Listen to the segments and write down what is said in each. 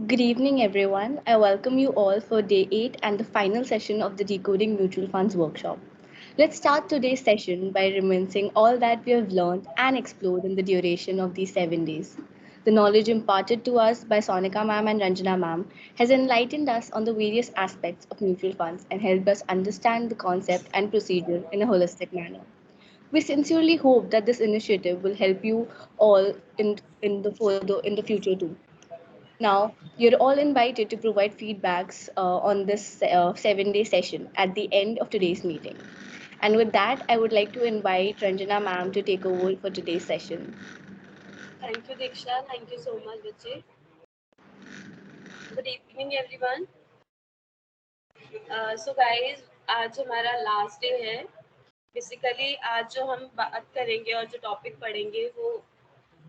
Good evening, everyone. I welcome you all for day 8 and the final session of the Decoding Mutual Funds workshop. Let's start today's session by reminiscing all that we have learned and explored in the duration of these 7 days. The knowledge imparted to us by Sonika ma'am and Ranjana ma'am has enlightened us on the various aspects of mutual funds and helped us understand the concept and procedure in a holistic manner. We sincerely hope that this initiative will help you all in the future too. Now, you're all invited to provide feedbacks on this 7 day session at the end of today's meeting. And with that, I would like to invite Ranjana ma'am to take over for today's session. Thank you, Diksha. Thank you so much, Vijay. Good evening, everyone. So guys, आज हमारा last day है. Basically आज जो हम बात करेंगे और जो टॉपिक पढ़ेंगे वो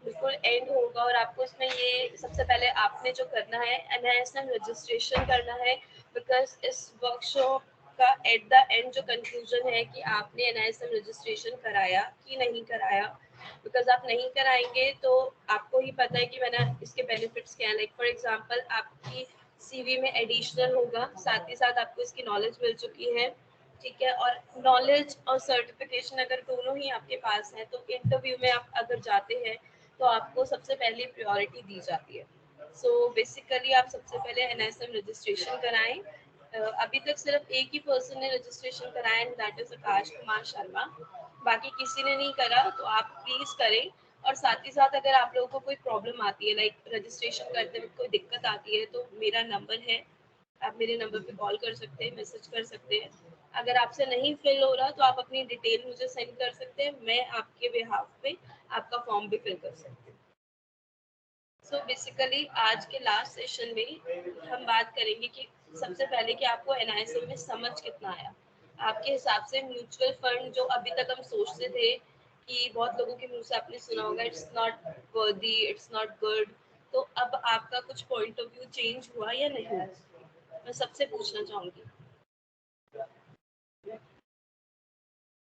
बिल्कुल एंड होगा और आपको इसमें ये सबसे पहले आपने जो करना है एनआईएसएम रजिस्ट्रेशन करना है. बिकॉज इस वर्कशॉप का एट द एंड जो कंक्लूजन है कि आपने एनआईएसएम रजिस्ट्रेशन कराया कि नहीं कराया. बिकॉज आप नहीं कराएंगे तो आपको ही पता है कि मैंने इसके बेनिफिट्स क्या है. लाइक फॉर एग्जांपल आपकी सीवी में एडिशनल होगा, साथ ही साथ आपको इसकी नॉलेज मिल चुकी है. ठीक है, और नॉलेज और सर्टिफिकेशन अगर दोनों ही आपके पास है तो इंटरव्यू में आप अगर जाते हैं तो आपको सबसे पहले प्रायोरिटी दी जाती है. सो बेसिकली आप सबसे पहले एनएसएम रजिस्ट्रेशन कराएं. अभी तक सिर्फ एक ही पर्सन ने रजिस्ट्रेशन कराया and that is Akash Kumar Sharma. बाकी किसी ने नहीं करा तो आप प्लीज करें. और साथ ही साथ अगर आप लोगों को कोई प्रॉब्लम आती है, लाइक रजिस्ट्रेशन करते वक्त कोई दिक्कत आती है, तो मेरा नंबर है, आप मेरे नंबर पे कॉल कर सकते हैं, मैसेज कर सकते हैं. अगर आपसे नहीं फिल हो रहा तो आप अपनी डिटेल मुझे सेंड कर सकते हैं, मैं आपके बिहाफ पे आपका फॉर्म भी फिल कर सकती हूँ. सो बेसिकली आज के लास्ट सेशन में हम बात करेंगे कि सबसे पहले कि आपको एनआईएसएम में समझ कितना आया. आपके हिसाब से म्यूचुअल फंड जो अभी तक हम सोचते थे कि बहुत लोगों के मुंह से आपने सुना होगा it's not worthy, it's not good, तो अब आपका कुछ पॉइंट ऑफ व्यू चेंज हुआ या नहीं, मैं सबसे पूछना चाहूंगी.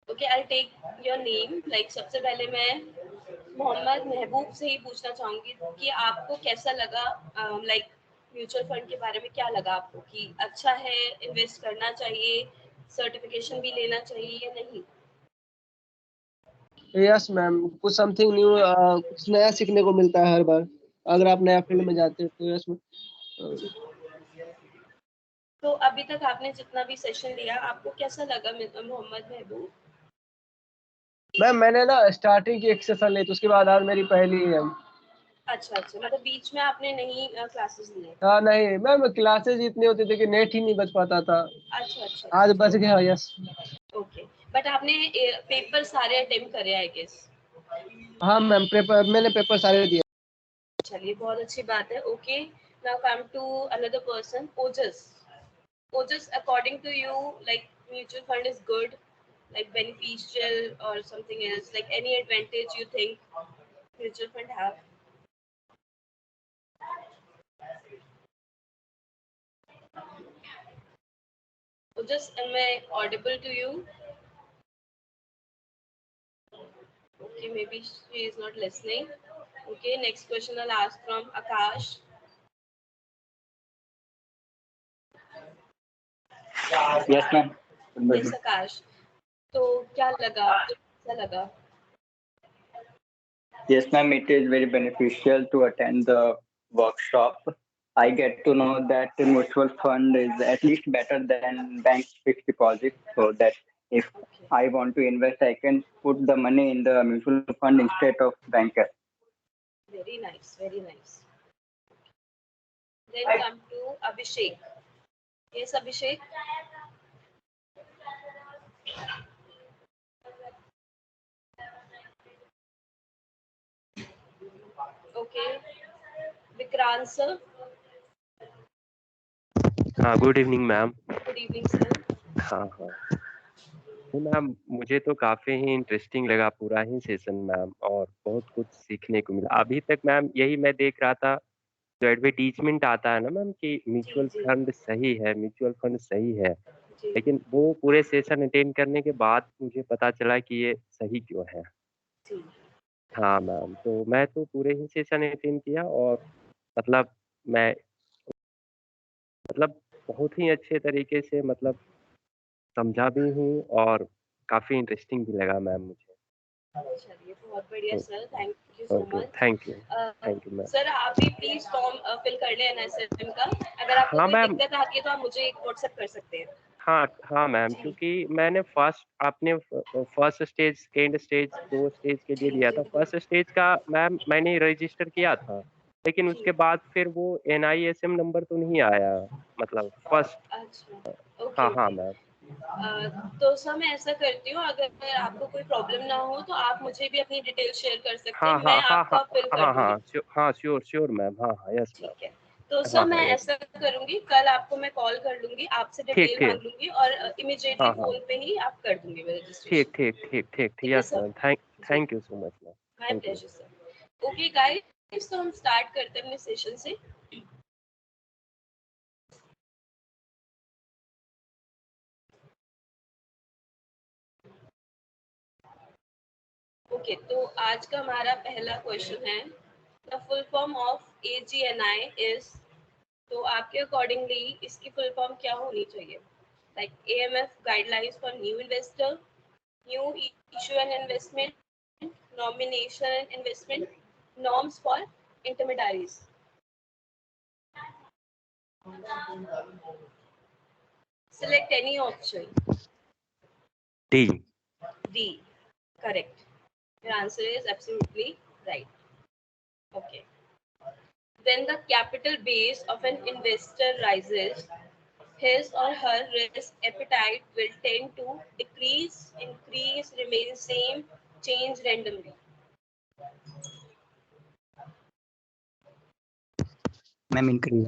Okay, I take your name. Like सबसे पहले मैं मोहम्मद महबूब से ही पूछना चाहूंगी कि आपको कैसा लगा, लाइक म्यूचुअल फंड के बारे में क्या लगा आपको कि अच्छा है, इन्वेस्ट करना चाहिए, सर्टिफिकेशन भी लेना चाहिए या नहीं. यस मैम, कुछ समथिंग न्यू, कुछ नया सीखने को मिलता है हर बार अगर आप नया फील्ड में जाते हैं तो. Yes ma'am. तो अभी तक आपने जितना भी सेशन लिया आपको कैसा लगा मोहम्मद महबूब. मैम मैंने ना स्टार्टिंग की एक सेशन ली तो उसके बाद आज मेरी पहली है. अच्छा अच्छा, मतलब बीच में आपने नहीं क्लासेस लिए. हाँ नहीं मैम, क्लासेज इतने होते थे कि नेट ही नहीं बच पाता था. अच्छा अच्छा, आज बच गया. यस. ओके. बट आपने पेपर सारे अटेम्प्ट करे आई गेस. हाँ मैम, मैंने पेपर सारे दिए. चलिए, बहुत अच्छी बात है. Okay, now come to another person, Ojas. Ojas, according to you, like mutual fund is good, like beneficial or something else, like any advantage you think mutual fund have? Ojas, am I audible to you? Okay, maybe she is not listening. Okay, next question I'll ask from Akash. Yes, ma'am. Yes, Akash. तो क्या लगा आपको, कैसा लगा? Yes, ma'am. It is very beneficial to attend the workshop. I get to know that the mutual fund is at least better than bank fixed deposit, so that if Okay, I want to invest, I can put the money in the mutual fund instead of banker. very nice, very nice. Then come to Abhishek. Yes, Abhishek. Okay, Vikrant sir. हाँ, good evening ma'am. Good evening, sir. हाँ हाँ. तो ma'am मुझे तो काफ़ी ही interesting लगा पूरा ही session ma'am, और बहुत कुछ सीखने को मिला. अभी तक मैम यही मैं देख रहा था, जो एडवर्टीजमेंट आता है ना मैम कि जी म्यूचुअल जी फंड सही है, म्यूचुअल फंड सही है, जी लेकिन वो पूरे सेशन अटेंड करने के बाद मुझे पता चला कि ये सही क्यों है. जी. हाँ मैम, तो मैं तो पूरे ही सेशन अटेंड किया, और मतलब मैं मतलब बहुत ही अच्छे तरीके से मतलब समझा भी हूँ और काफ़ी इंटरेस्टिंग भी लगा मैम मुझे। चलिए बहुत बढ़िया oh sir, thank you so okay, much. Thank you ma'am. Sir आप भी प्लीज फॉर्म फिल कर लें एनएसएम का। अगर आपको हाँ कोई मैम, दिक्कत आती है तो आप मुझे एक व्हाट्सएप कर सकते हैं। हाँ मैम, जी क्योंकि मैंने आपने first stage, second stage, 2 stage के लिए जी दिया जी था। जी फर्स्ट स्टेज का मैम मैंने रजिस्टर किया था, लेकिन जी। उसके बाद फिर वो एनआईएसएम नंबर तो नहीं आया, मतलब फर्स्ट। अच्छा, ओके हाँ, हाँ ओके। मैम। तो सर मैं ऐसा करती हूँ, अगर आपको कोई प्रॉब्लम ना हो तो आप मुझे भी अपनी डिटेल शेयर कर सकते हैं, हाँ, मैं हाँ, हाँ, हाँ, आपका फिल कर हाँ, दूंगी। हाँ, श्योर मैम। हाँ, हाँ, यस मैम। ठीक है, तो सर हाँ, हाँ, मैं यस। ऐसा करूंगी, कल आपको मैं कॉल कर लूंगी, आपसे ठीक, डिटेल ठीक। मांग लूंगी और इमिजिएटली हाँ, हाँ। फोन पे ही आप कर दूंगी मेरा ठीक, रजिस्ट्रेशन। ठीक, ठीक, ठीक, ठीक। ठीक है यस सर। मैम। जी, thank you so much ma'am. My thank you. Pleasure sir. Okay guys, तो हम स्टार्ट करते हैं अपने सेशन से। ओके, तो आज का हमारा पहला क्वेश्चन है, the full form of AGNI is. तो आपके अकॉर्डिंगली इसकी फुल फॉर्म क्या होनी चाहिए? Like AMF guidelines for new investor, new issue and investment, nomination and investment, norms for intermediaries. Select any option. D. D. Correct. Your answer is absolutely right. Okay. When the capital base of an investor rises, his or her risk appetite will tend to decrease, increase, remain same, change randomly. Ma'am increase.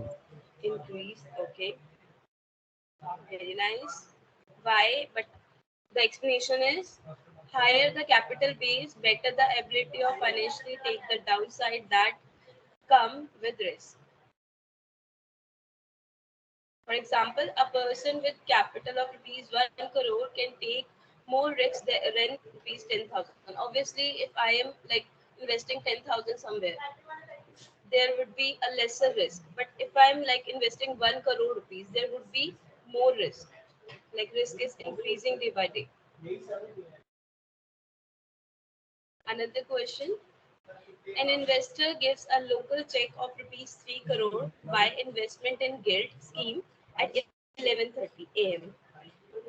Increase. Okay. Very nice. Why? But the explanation is, higher the capital base, better the ability of financially take the downside that come with risk. For example, a person with capital of rupees 1 crore can take more risks than rupees 10,000. Obviously, if I am like investing 10,000 somewhere, there would be a lesser risk. But if I'm like investing 1 crore rupees, there would be more risk. Like risk is increasing day by day. Another question. An investor gives a local check of rupees 3 crore by investment in guild scheme at 11:30 a.m.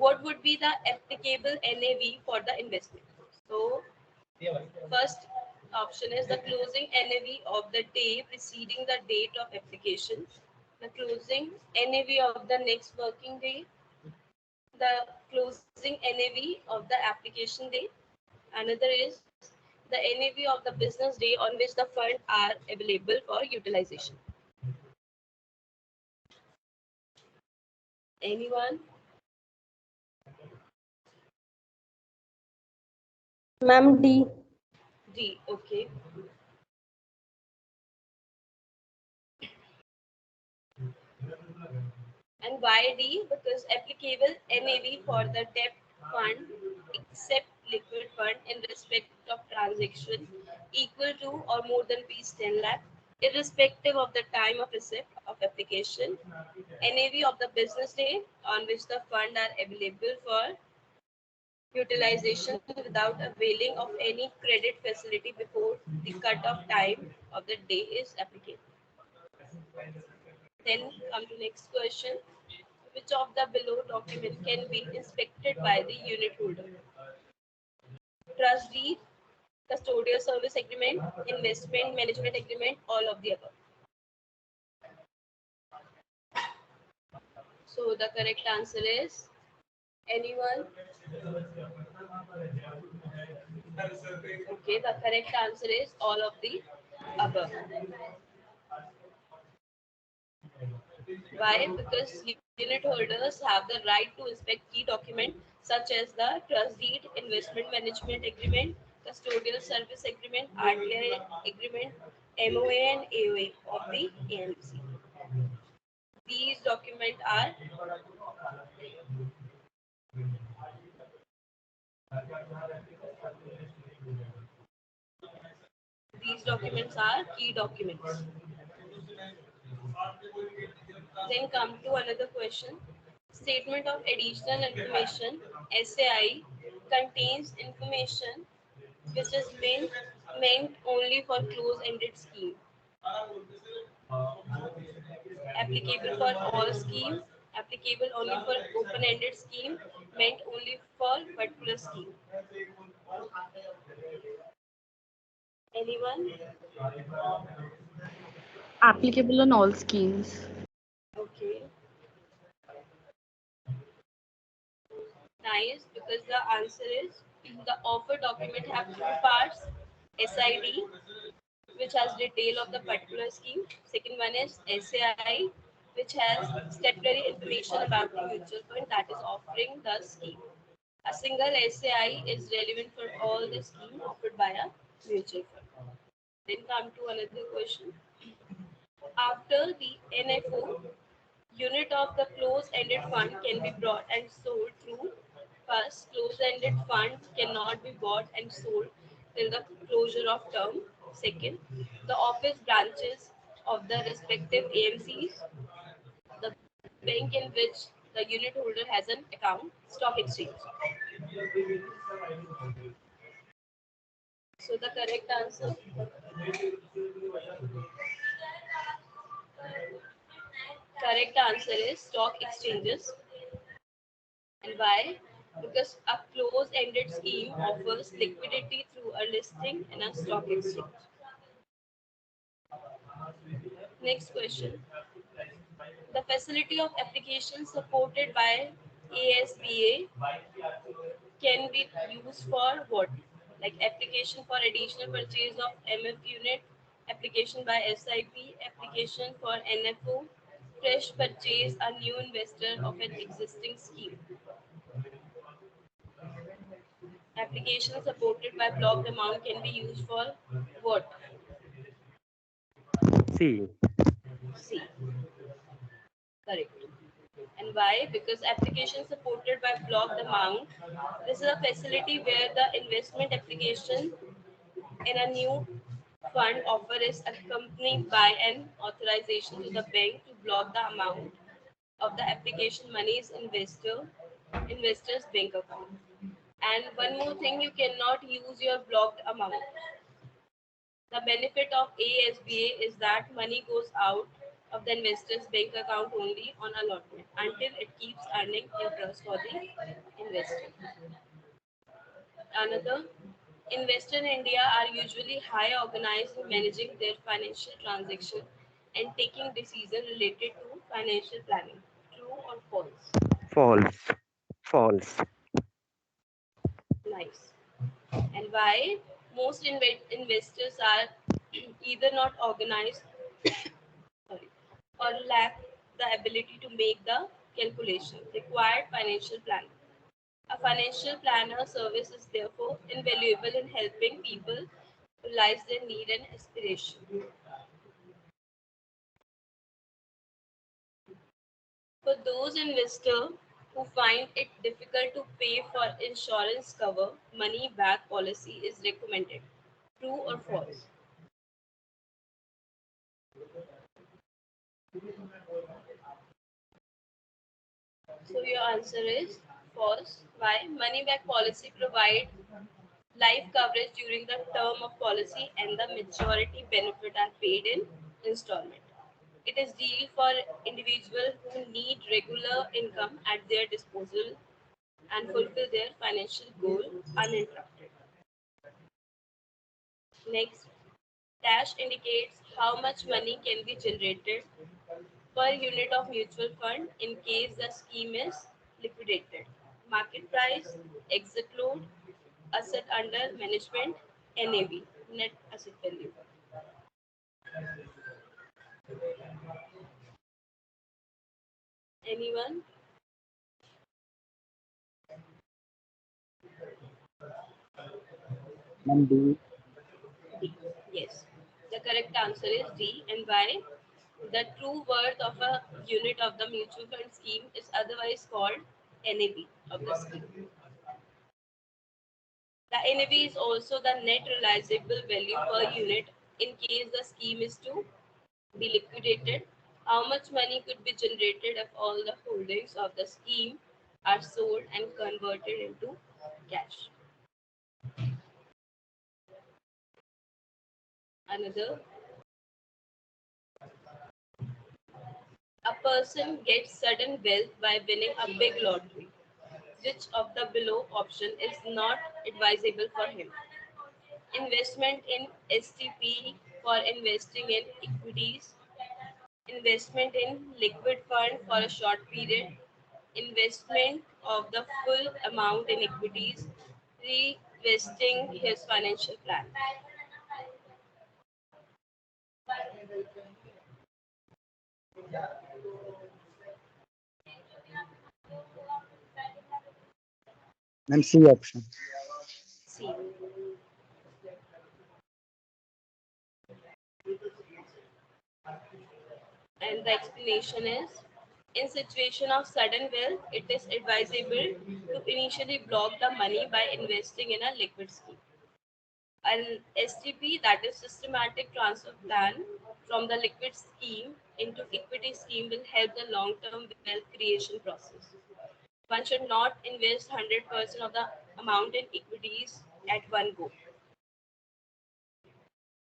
What would be the applicable NAV for the investment? So, first option is the closing NAV of the day preceding the date of application, the closing NAV of the next working day, the closing NAV of the application day. Another is the NAV of the business day on which the funds are available for utilization. Anyone? Ma'am, D. D. Okay. And why D? Because applicable NAV for the debt fund except liquid fund in respect of transaction equal to or more than ₹10 lakh, irrespective of the time of receipt of application. NAV of the business day on which the fund are available for utilization without availing of any credit facility before the cut-off time of the day is applicable. Then come to next question. Which of the below document can be inspected by the unit holder? Trust deed, custodial service agreement, investment management agreement, all of the above. So the correct answer is, anyone? Okay, the correct answer is all of the above. Why? Because unit holders have the right to inspect key documents such as the trust deed, investment management agreement, custodial service agreement, RTI agreement, MOA and AOA of the AMC. These documents are key documents. Then come to another question. Statement of additional information (SAI) contains information which is meant only for close-ended scheme. Applicable for all scheme, applicable only for open-ended scheme, meant only for particular scheme. Anyone? Applicable on all schemes. Okay. Nice, because the answer is the offer document have two parts: SID, which has detail of the particular scheme. Second one is SAI, which has statutory information about the mutual fund that is offering the scheme. A single SAI is relevant for all the scheme offered by a mutual fund. Then come to another question. After the NFO, unit of the closed-ended fund can be bought and sold through. First, closed-ended fund cannot be bought and sold till the closure of term. Second, the office branches of the respective AMCs, the bank in which the unit holder has an account, stock exchange. So the correct answer, is stock exchanges. And why? Because a closed-ended scheme offers liquidity through a listing in a stock exchange. Next question. The facility of application supported by ASBA can be used for what? Like application for additional purchase of MF unit, application by SIP, application for NFO, fresh purchase a new investor of an existing scheme. Application supported by blocked amount can be used for what? C. C. Correct. And why? Because application supported by blocked amount. This is a facility where the investment application in a new fund offer is accompanied by an authorization to the bank to block the amount of the application money's investor's bank account. And one more thing, you cannot use your blocked amount. The benefit of ASBA is that money goes out of the investor's bank account only on allotment until it keeps earning interest for the investor. Another, investors in India are usually high organized in managing their financial transaction and taking decisions related to financial planning. True or false? False. False. Nice. And why? Most investors are either not organized sorry, or lack the ability to make the calculation required financial planning. A financial planner service is therefore invaluable in helping people realize their need and aspiration. For those investors who find it difficult to pay for insurance cover, money back policy is recommended. True or false? So your answer is false. Why? Money back policy provide life coverage during the term of policy and the maturity benefit are paid in installment. It is deal for individuals who need regular income at their disposal and fulfill their financial goal uninterrupted. Next, dash indicates how much money can be generated per unit of mutual fund in case the scheme is liquidated. Market price, exit load, asset under management, NAV, net asset value. Anyone? D. D. Yes. The correct answer is D. And why? The true worth of a unit of the mutual fund scheme is otherwise called NAV of the scheme. The NAV is also the net realizable value per unit in case the scheme is to be liquidated. How much money could be generated if all the holdings of the scheme are sold and converted into cash? Another, a person gets sudden wealth by winning a big lottery. Which of the below option is not advisable for him? Investment in STP for investing in equities, investment in liquid fund for a short period, investment of the full amount in equities, reinvesting his financial plan. Ma'am, C option. C. And the explanation is, in situation of sudden wealth, it is advisable to initially block the money by investing in a liquid scheme. An STP, that is systematic transfer plan, from the liquid scheme into equity scheme will help the long-term wealth creation process. One should not invest 100% of the amount in equities at one go.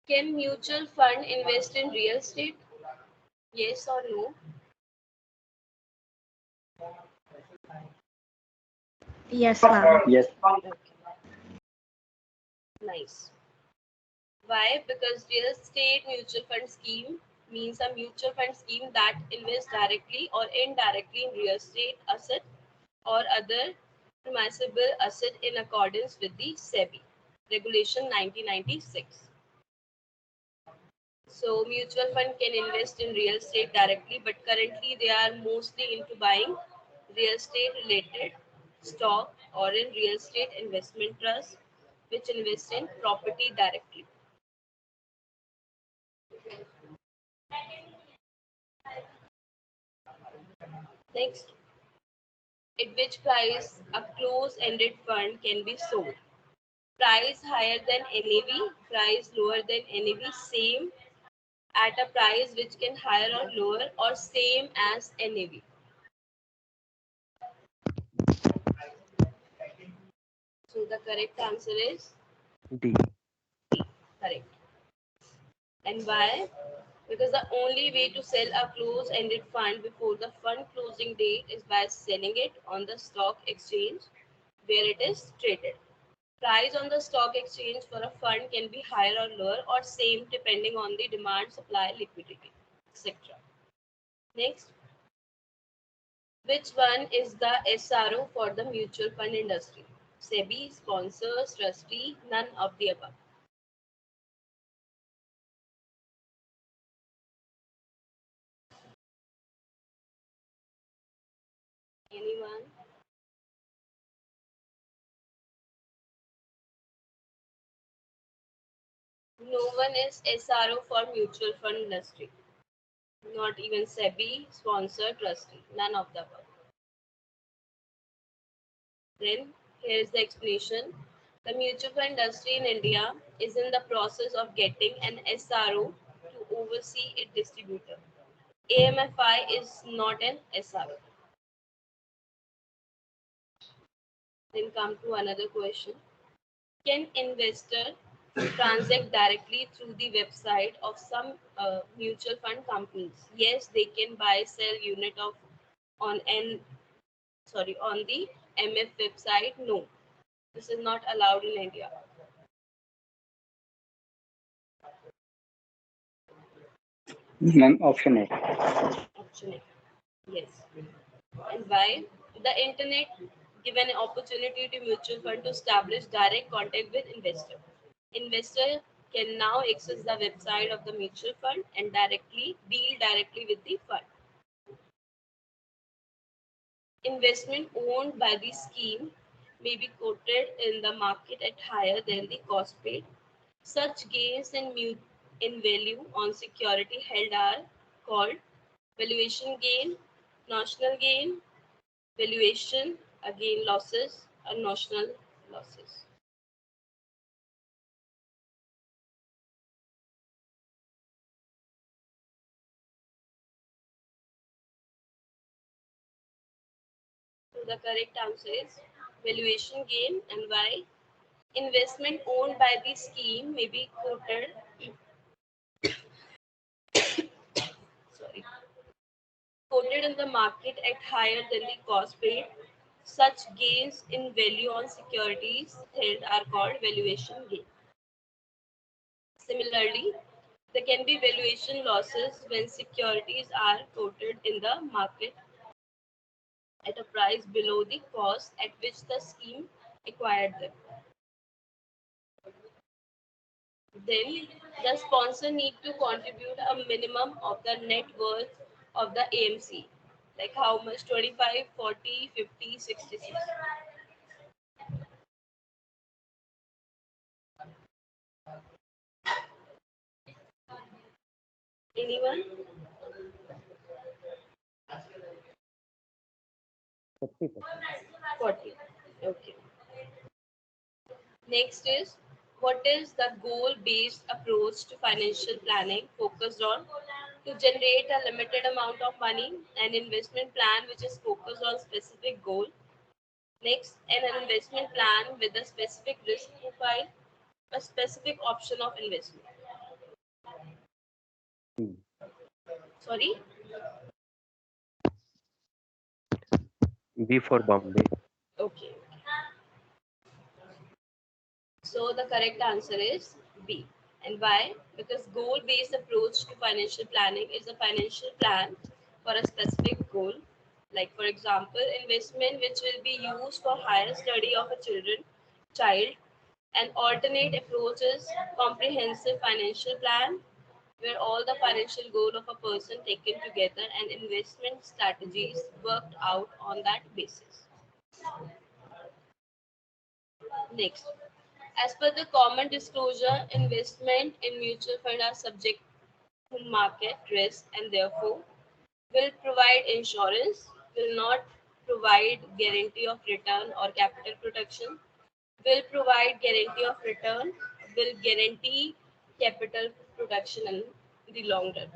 Can mutual fund invest in real estate? Yes or no? Yes, ma'am. Yes. Okay. Nice. Why? Because real estate mutual fund scheme means a mutual fund scheme that invests directly or indirectly in real estate asset or other permissible asset in accordance with the SEBI Regulation 1996. So mutual fund can invest in real estate directly, but currently they are mostly into buying real estate related stock or in real estate investment trust, which invest in property directly. Next, at which price a close-ended fund can be sold. Price higher than NAV, price lower than NAV, same at a price which can higher or lower or same as NAV. So the correct answer is D. D. Correct. And why? Because the only way to sell a close-ended fund before the fund closing date is by selling it on the stock exchange where it is traded. Price on the stock exchange for a fund can be higher or lower or same depending on the demand, supply, liquidity, etc. Next, which one is the SRO for the mutual fund industry? SEBI, sponsors, trustee, none of the above. Anyone? No one is SRO for mutual fund industry. Not even SEBI, sponsor, trustee. None of the above. Then here is the explanation. The mutual fund industry in India is in the process of getting an SRO to oversee its distributor. AMFI is not an SRO. Then come to another question. Can investor transact directly through the website of some mutual fund companies? Yes, they can buy sell unit of on an on the MF website. No, this is not allowed in India. Ma'am, option A. Option A. Yes. And why? The internet give an opportunity to mutual fund to establish direct contact with investor. Investor can now access the website of the mutual fund and directly deal directly with the fund. Investment owned by the scheme may be quoted in the market at higher than the cost paid. Such gains in value on security held are called valuation gain, notional gain, valuation, again losses, and notional losses. the correct answer is valuation gain. And why? Investment owned by the scheme may be quoted quoted in the market at higher than the cost paid. Such gains in value on securities held are called valuation gain. Similarly, there can be valuation losses when securities are quoted in the market at a price below the cost at which the scheme acquired them. Then the sponsor need to contribute a minimum of the net worth of the AMC. Like how much? 25, 40, 50, 66. Anyone? 50%. 40. Okay. Next is, what is the goal-based approach to financial planning focused on to generate a limited amount of money, an investment plan which is focused on specific goal. Next, an investment plan with a specific risk profile, a specific option of investment. Hmm. Sorry? B for Bombay. Okay. So the correct answer is B. And why? Because goal-based approach to financial planning is a financial plan for a specific goal. Like for example, investment which will be used for higher study of a child. An alternate approach is comprehensive financial plan, where all the financial goal of a person taken together and investment strategies worked out on that basis. Next, as per the common disclosure, investment in mutual fund are subject to market risk and therefore will provide insurance, will not provide guarantee of return or capital protection, will provide guarantee of return, will guarantee capital protection in the long run.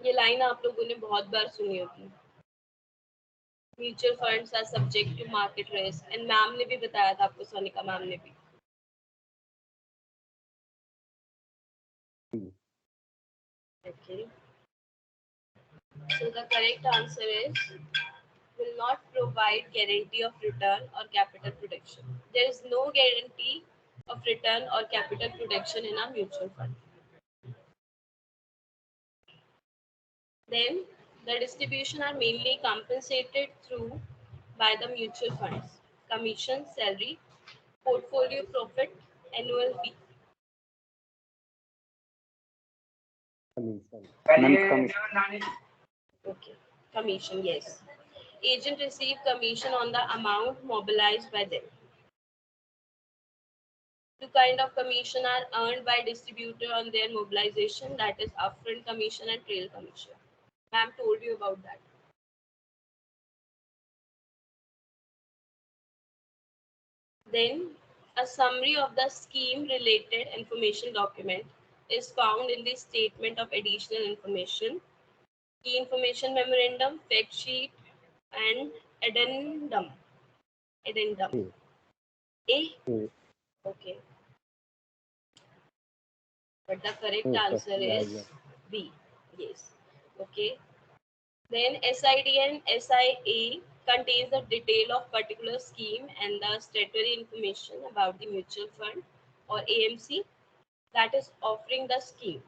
ये line आप लोगों ने बहुत बार सुनी होगी. Mutual funds are subject to market risk and ma'am ने भी बताया था आपको, सोनिका मैम ने भी. Okay. So the correct answer is will not provide guarantee of return or capital protection. There is no guarantee of return or capital protection in a mutual fund. Then the distribution are mainly compensated through by the mutual funds. Commission, salary, portfolio profit, annual fee. Commission. Okay. Commission, yes. Agent receive commission on the amount mobilized by them. Two kind of commission are earned by distributor on their mobilization, that is upfront commission and trail commission. Ma'am told you about that. Then a summary of the scheme related information document is found in the statement of additional information, key information memorandum, fact sheet and addendum. Addendum. A? Okay. But the correct answer is B. Yes. Okay. Then SID and SIA contains the detail of particular scheme and the statutory information about the mutual fund or AMC that is offering the scheme.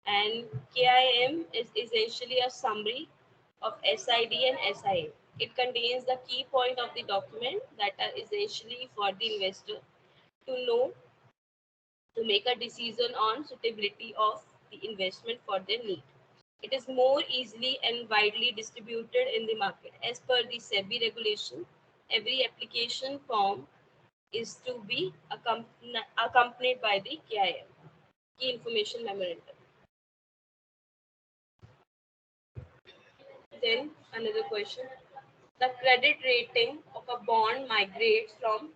And KIM is essentially a summary of SID and SIA. It contains the key point of the document that are essentially for the investor to know to make a decision on suitability of the investment for their need. It is more easily and widely distributed in the market. As per the SEBI regulation, every application form is to be accompanied by the KIM, Key Information Memorandum. Then another question. The credit rating of a bond migrates from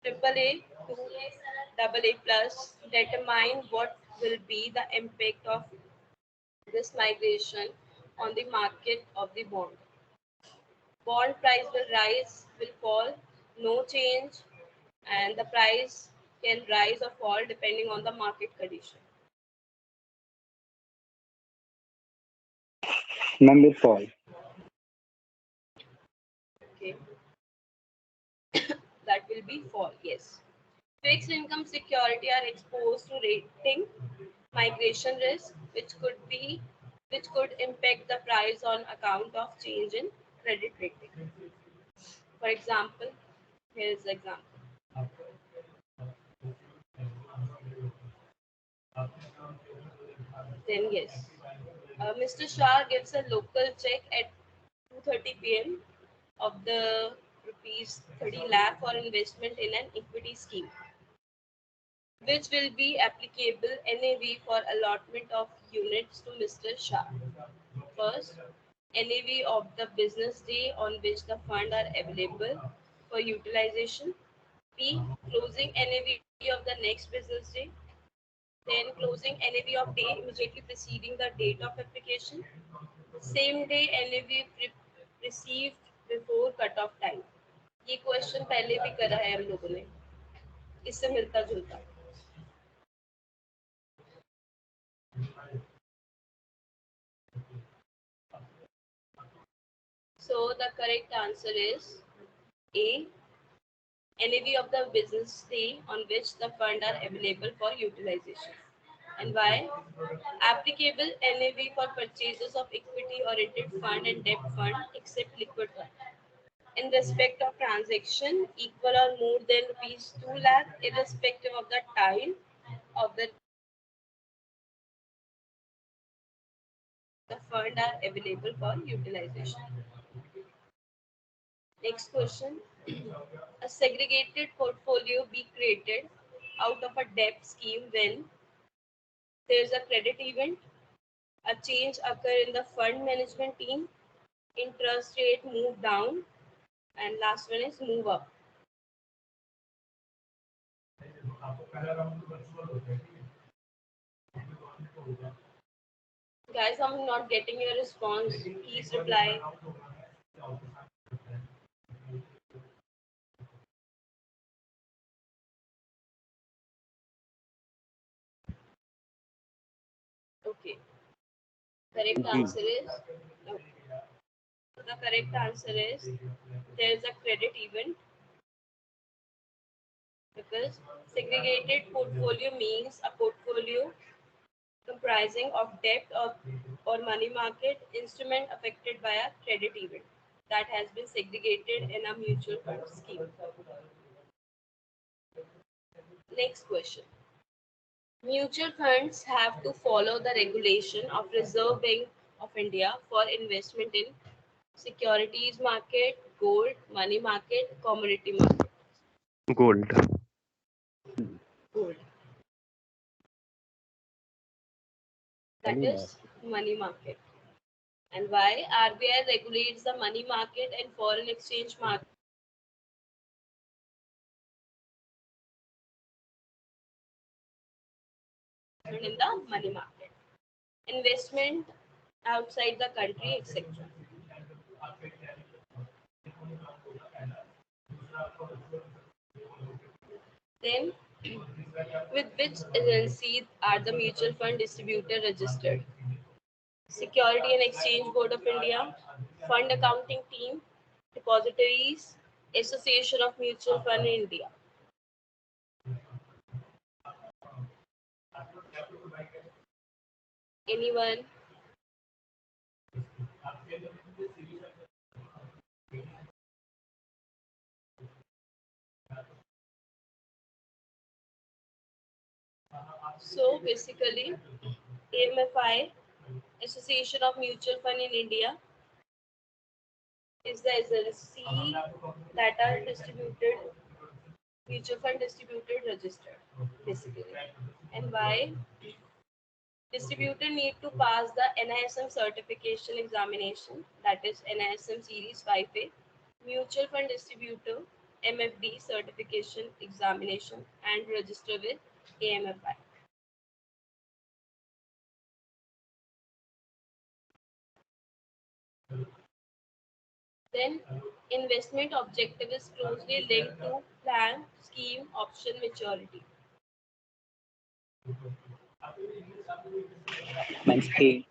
AAA to AA plus. Determine what will be the impact of this migration on the market of the bond. Bond price will rise, will fall, no change, and the price can rise or fall depending on the market condition. Ma'am, will fall. Okay, that will be fall. Yes. Fixed income security are exposed to rating migration risk, which could impact the price on account of change in credit rating. For example, here is the example. Then yes, Mr. Shah gives a local check at 2:30 p.m. of the rupees 30 lakh for investment in an equity scheme, which will be applicable NAV for allotment of units to Mr. Shah. First, NAV of the business day on which the fund are available for utilization. B. Closing NAV of the next business day. Then closing NAV of day immediately preceding the date of application. Same day NAV received before cut off time. ये question पहले भी करा है हम लोगों ने, इससे मिलता जुलता. So the correct answer is A. NAV of the business day on which the fund are available for utilization. And why? Applicable NAV for purchases of equity oriented fund and debt fund except liquid fund. In respect of transaction equal or more than rupees 2 lakh, irrespective of the time of the fund are available for utilization. Next question. A segregated portfolio be created out of a debt scheme when there is a credit event, a change occur in the fund management team, interest rate move down, and last one is move up. Guys, I'm not getting your response. Please reply. Okay. Correct answer is okay. So the correct answer is there is a credit event, because segregated portfolio means a portfolio comprising of debt or money market instrument affected by a credit event that has been segregated in a mutual fund scheme. Next question. Mutual funds have to follow the regulation of Reserve Bank of India for investment in securities market, gold, money market, commodity market. Gold. Gold. That Money is money market. And why? RBI regulates the money market and foreign exchange market in the money market. Investment outside the country, etc. Then, with which agency are the mutual fund distributor registered? Security and Exchange Board of India, Fund Accounting Team, Depositories, Association of Mutual Fund in India. Anyone? So basically, AMFI, Association of Mutual Fund in India, is the agency that are distributed, mutual fund distributed registered, basically. And why? Distributor need to pass the NISM certification examination, that is NISM Series 5A, Mutual Fund Distributor MFD certification examination, and register with AMFI. Then investment objective is closely linked to plan, scheme, option maturity. Ma'am, scheme.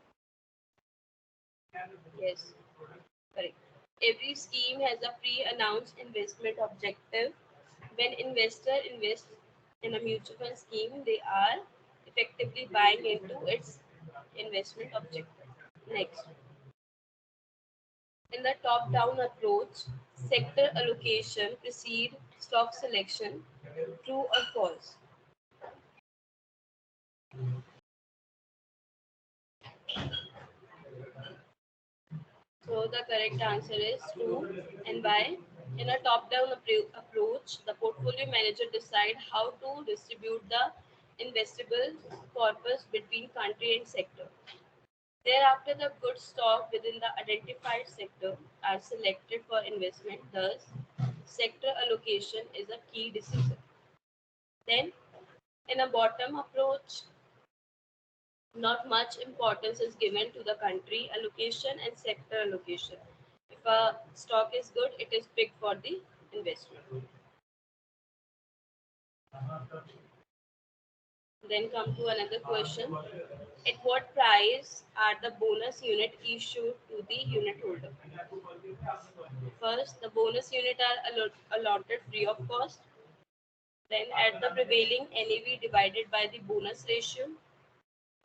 Yes, correct. Every scheme has a pre-announced investment objective. When investor invests in a mutual fund scheme, they are effectively buying into its investment objective. Next, in the top-down approach, sector allocation precedes stock selection. True or false? So the correct answer is true. And why? In a top-down approach, the portfolio manager decide how to distribute the investable corpus between country and sector. Thereafter, the good stock within the identified sector are selected for investment. Thus, sector allocation is a key decision. Then, in a bottom approach, not much importance is given to the country allocation and sector allocation. If a stock is good, it is picked for the investment. Then come to another question. At what price are the bonus unit issued to the unit holder? First, the bonus unit are allotted free of cost. Then at the prevailing NAV divided by the bonus ratio.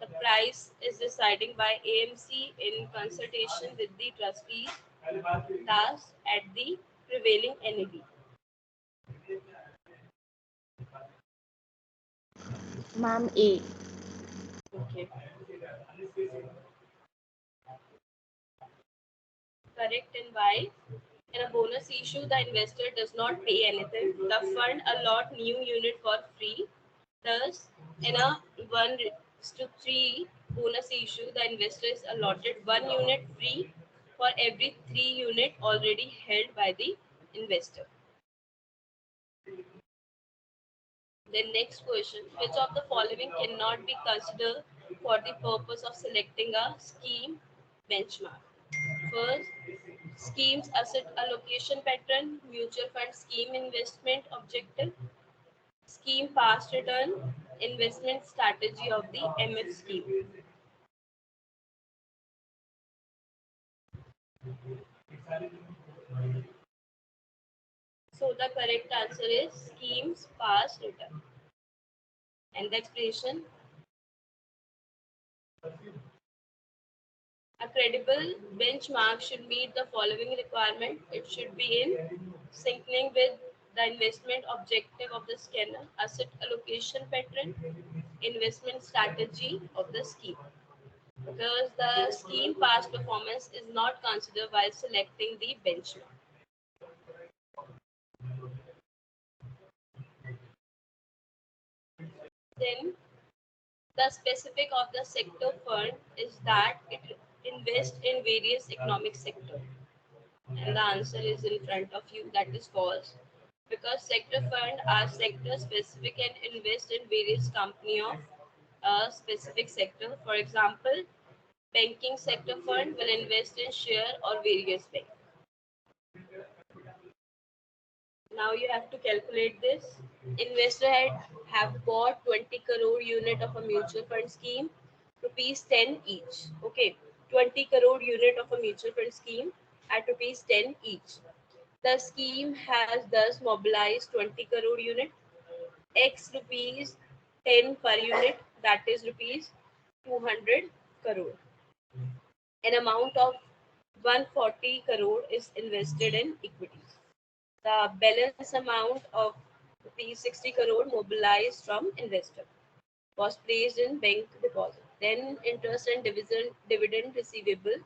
The price is decided by AMC in consultation with the trustees. Thus, at the prevailing NAV. Ma'am, A. Okay. Correct, and why? In a bonus issue, the investor does not pay anything. The fund allot new unit for free. Thus, in a 1:3 bonus issue, the investor is allotted 1 unit free for every 3 unit already held by the investor. The next question, which of the following cannot be considered for the purpose of selecting a scheme benchmark? First, scheme's asset allocation pattern, mutual fund scheme investment objective, scheme past return, investment strategy of the MF scheme. So the correct answer is schemes past return. And the explanation, a credible benchmark should meet the following requirement. It should be in syncing with the investment objective of the scanner, asset allocation pattern, investment strategy of the scheme. Because the scheme past performance is not considered while selecting the benchmark. Then the specific of the sector fund is that it invests in various economic sectors. And the answer is in front of you, that is false. Because sector fund are sector specific and invest in various company of a specific sector. For example, banking sector fund will invest in share or various banks. Now you have to calculate this. Investor have bought 20 crore unit of a mutual fund scheme, rupees 10 each. Okay, 20 crore unit of a mutual fund scheme at rupees 10 each. The scheme has thus mobilized 20 crore unit, X rupees 10 per unit, that is rupees 200 crore. An amount of 140 crore is invested in equities. The balance amount of rupees 60 crore mobilized from investor was placed in bank deposit. Then interest and dividend receivable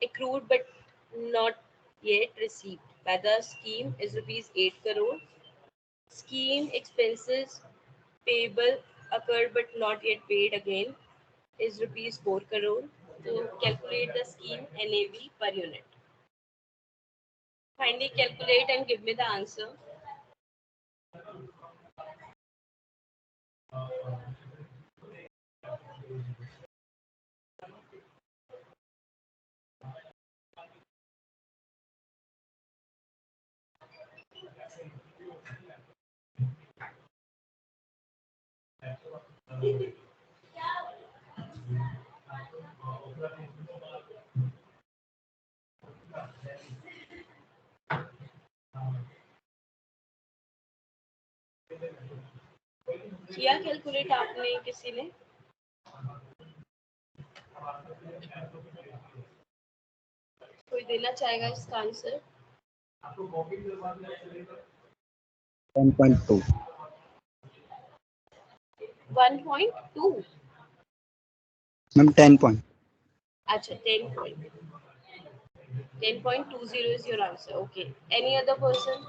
accrued but not yet received by the scheme is rupees 8 crore. Scheme expenses payable occurred but not yet paid again is rupees 4 crore. To calculate the scheme NAV per unit. Kindly calculate and give me the answer. किया calculate आपने किसी ने? कोई देना चाहेगा इसका answer? 10.2. 1.2. Ma'am 10 point. अच्छा 10.20 is your answer. Okay. Any other person?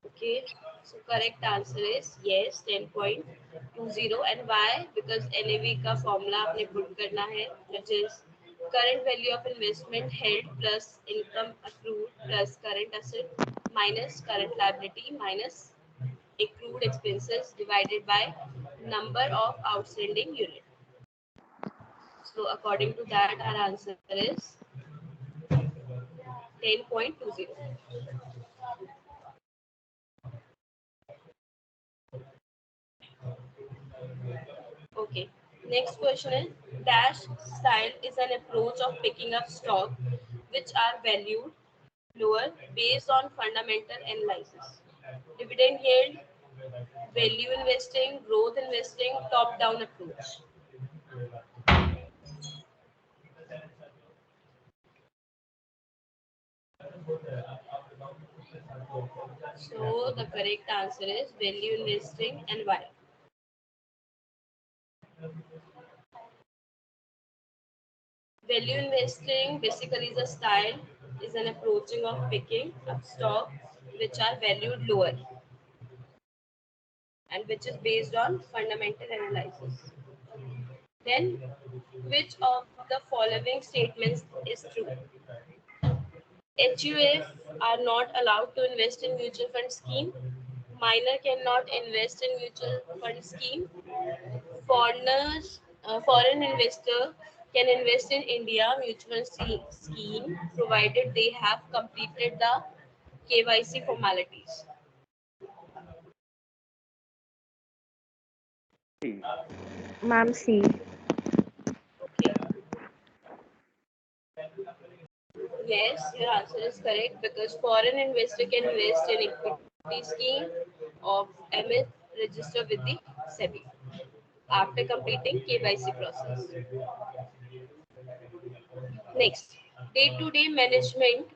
Okay. So correct answer is yes, 10.20. And why? Because NAV का formula आपने put करना है, which is current value of investment held plus income accrued plus current asset minus current liability minus accrued expenses divided by number of outstanding unit. So according to that, our answer is 10.20. Okay. Next question is dash style is an approach of picking up stock which are valued lower based on fundamental analysis. Dividend yield, value investing, growth investing, top-down approach. So the correct answer is value investing and why. Value investing basically is a style, is an approaching of picking up stock which are valued lower and which is based on fundamental analysis. Then, which of the following statements is true? HUF are not allowed to invest in mutual fund scheme. Minor cannot invest in mutual fund scheme. Foreign investor can invest in India mutual scheme provided they have completed the KYC formalities. Ma'am, C. Okay. Yes, your answer is correct because foreign investor can invest in equity scheme of MF registered with the SEBI after completing KYC process. Next, day-to-day management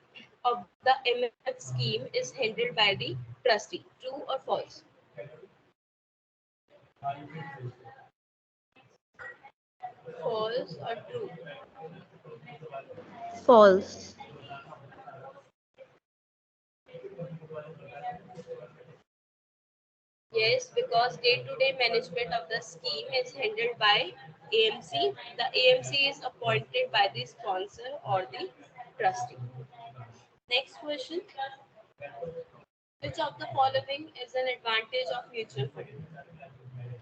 of the MF scheme is handled by the trustee. True or false? False or true? False. Yes, because day-to-day management of the scheme is handled by AMC. The AMC is appointed by the sponsor or the trustee. Next question. Which of the following is an advantage of mutual fund?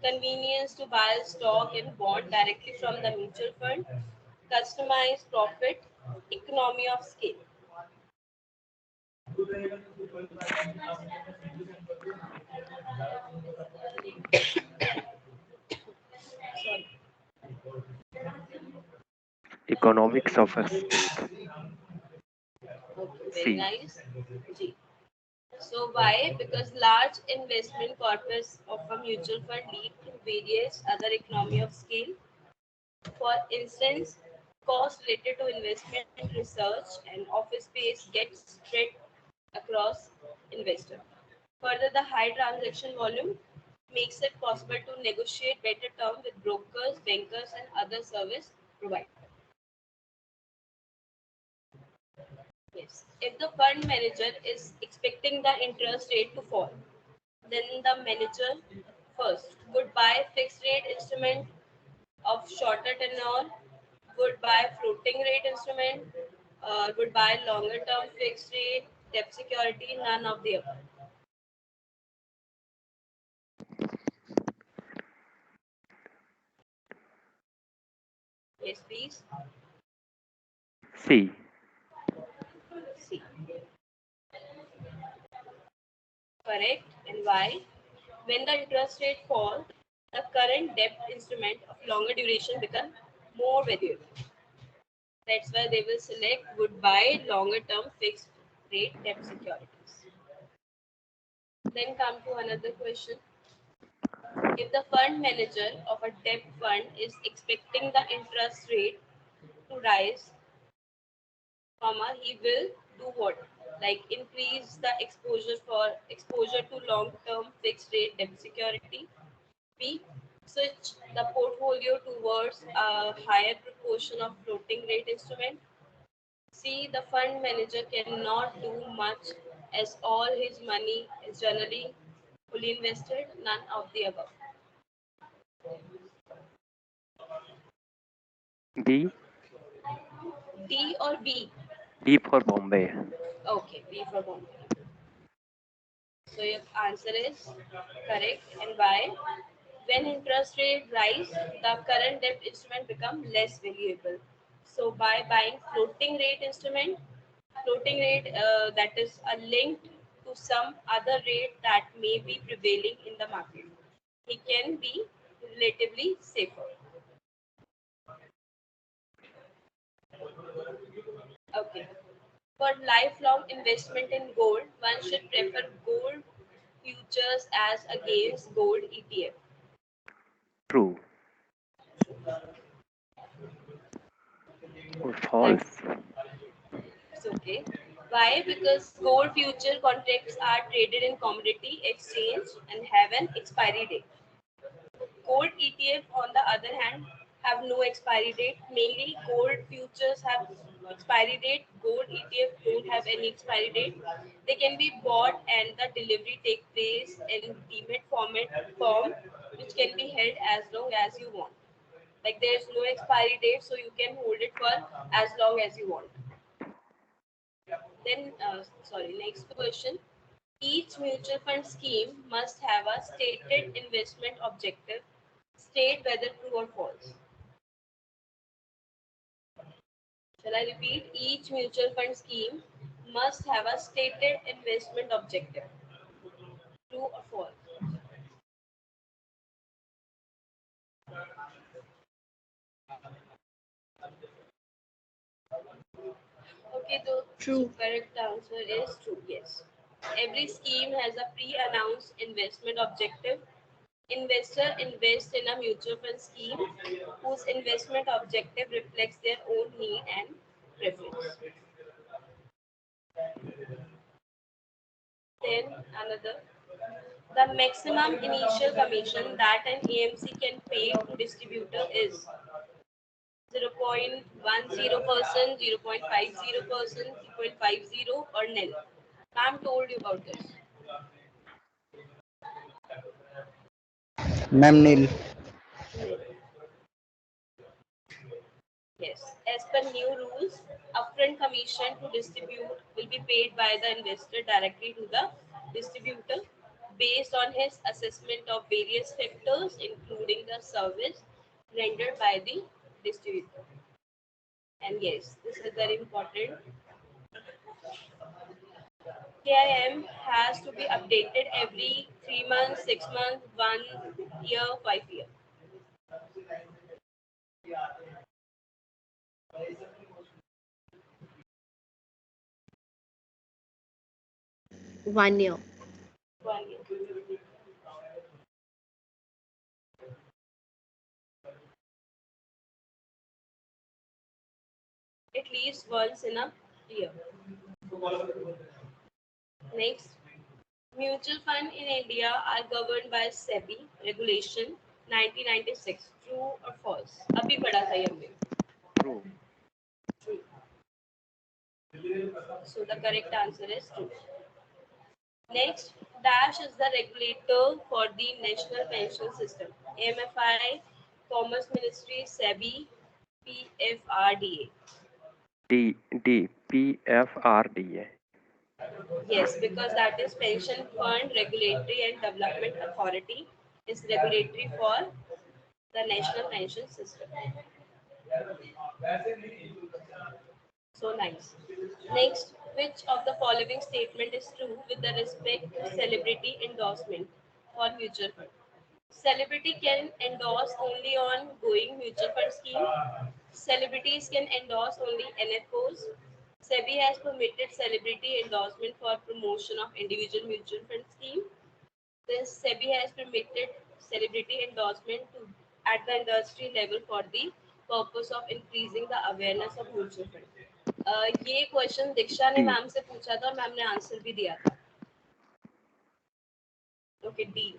Convenience to buy stock and bond directly from the mutual fund, customized profit, economy of scale. Economics of a scale. Okay, very C. nice. G. So why? Because large investment corpus of a mutual fund lead to various other economy of scale. For instance, costs related to investment research and office space get spread across investor. Further, the high transaction volume makes it possible to negotiate better terms with brokers, bankers, and other service providers. Yes. If the fund manager is expecting the interest rate to fall, then the manager first would buy fixed rate instrument of shorter tenure, would buy floating rate instrument, would buy longer term fixed rate, debt security, none of the above. Yes, please. C. C. Correct. And why? When the interest rate falls, the current debt instrument of longer duration become more valuable. That's why they will select would buy longer term fixed rate debt securities. Then come to another question. If the fund manager of a debt fund is expecting the interest rate to rise, he will do what? Like increase the exposure to long-term fixed rate debt security. B, switch the portfolio towards a higher proportion of floating rate instrument. C, the fund manager cannot do much as all his money is generally fully invested. None of the above. D. D or B? D for Bombay. Okay, B for Bombay. So your answer is correct. And why? When interest rate rise, the current debt instrument become less valuable. So by buying floating rate instrument, floating rate that is a linked to some other rate that may be prevailing in the market, he can be relatively safer. Okay. For lifelong investment in gold, one should prefer gold futures as against gold ETF. True or That's false? it's okay. Why? Because gold future contracts are traded in commodity exchange and have an expiry date. Gold ETF, on the other hand, have no expiry date. Mainly, gold futures have expiry date. Gold ETF don't have any expiry date. They can be bought and the delivery take place in demat form, which can be held as long as you want. Like there is no expiry date, so you can hold it for as long as you want. Then, next question. Each mutual fund scheme must have a stated investment objective. State whether true or false. Shall I repeat? Each mutual fund scheme must have a stated investment objective. True or false? Okay, the True. correct answer is true. Yes. Every scheme has a pre-announced investment objective. Investor invests in a mutual fund scheme whose investment objective reflects their own need and preference. Then another, the maximum initial commission that an AMC can pay to distributor is 0.10%, 0.50%, 0.50 or nil. Ma'am told you about this. Ma'am, nil. Nil. Yes. As per new rules, upfront commission to distribute will be paid by the investor directly to the distributor based on his assessment of various factors, including the service rendered by the distributor. And yes, this is very important. KIM has to be updated every 3 months, 6 months, 1 year, 5 year. One year. 1 year. At least once in a year. Next, mutual fund in India are governed by SEBI regulation 1996. True or false? अभी पढ़ा था ये हमने. True. True. So the correct answer is true. Next, Dash is the regulator for the National Pension System. MFI, Commerce Ministry, SEBI, PFRDA. D. D. PFRDA. Yes, because that is Pension Fund Regulatory and Development Authority is regulatory for the National Pension System. So nice. Next, which of the following statement is true with the respect to celebrity endorsement? for mutual fund. Celebrity can endorse only on going mutual fund scheme. Celebrities can endorse only NFOs. SEBI has permitted celebrity endorsement for promotion of individual mutual fund scheme. This SEBI has permitted celebrity endorsement to at the industry level for the purpose of increasing the awareness of mutual fund. ये question दीक्षा ने D ma'am से पूछा था और ma'am ने answer भी दिया था. Okay, D.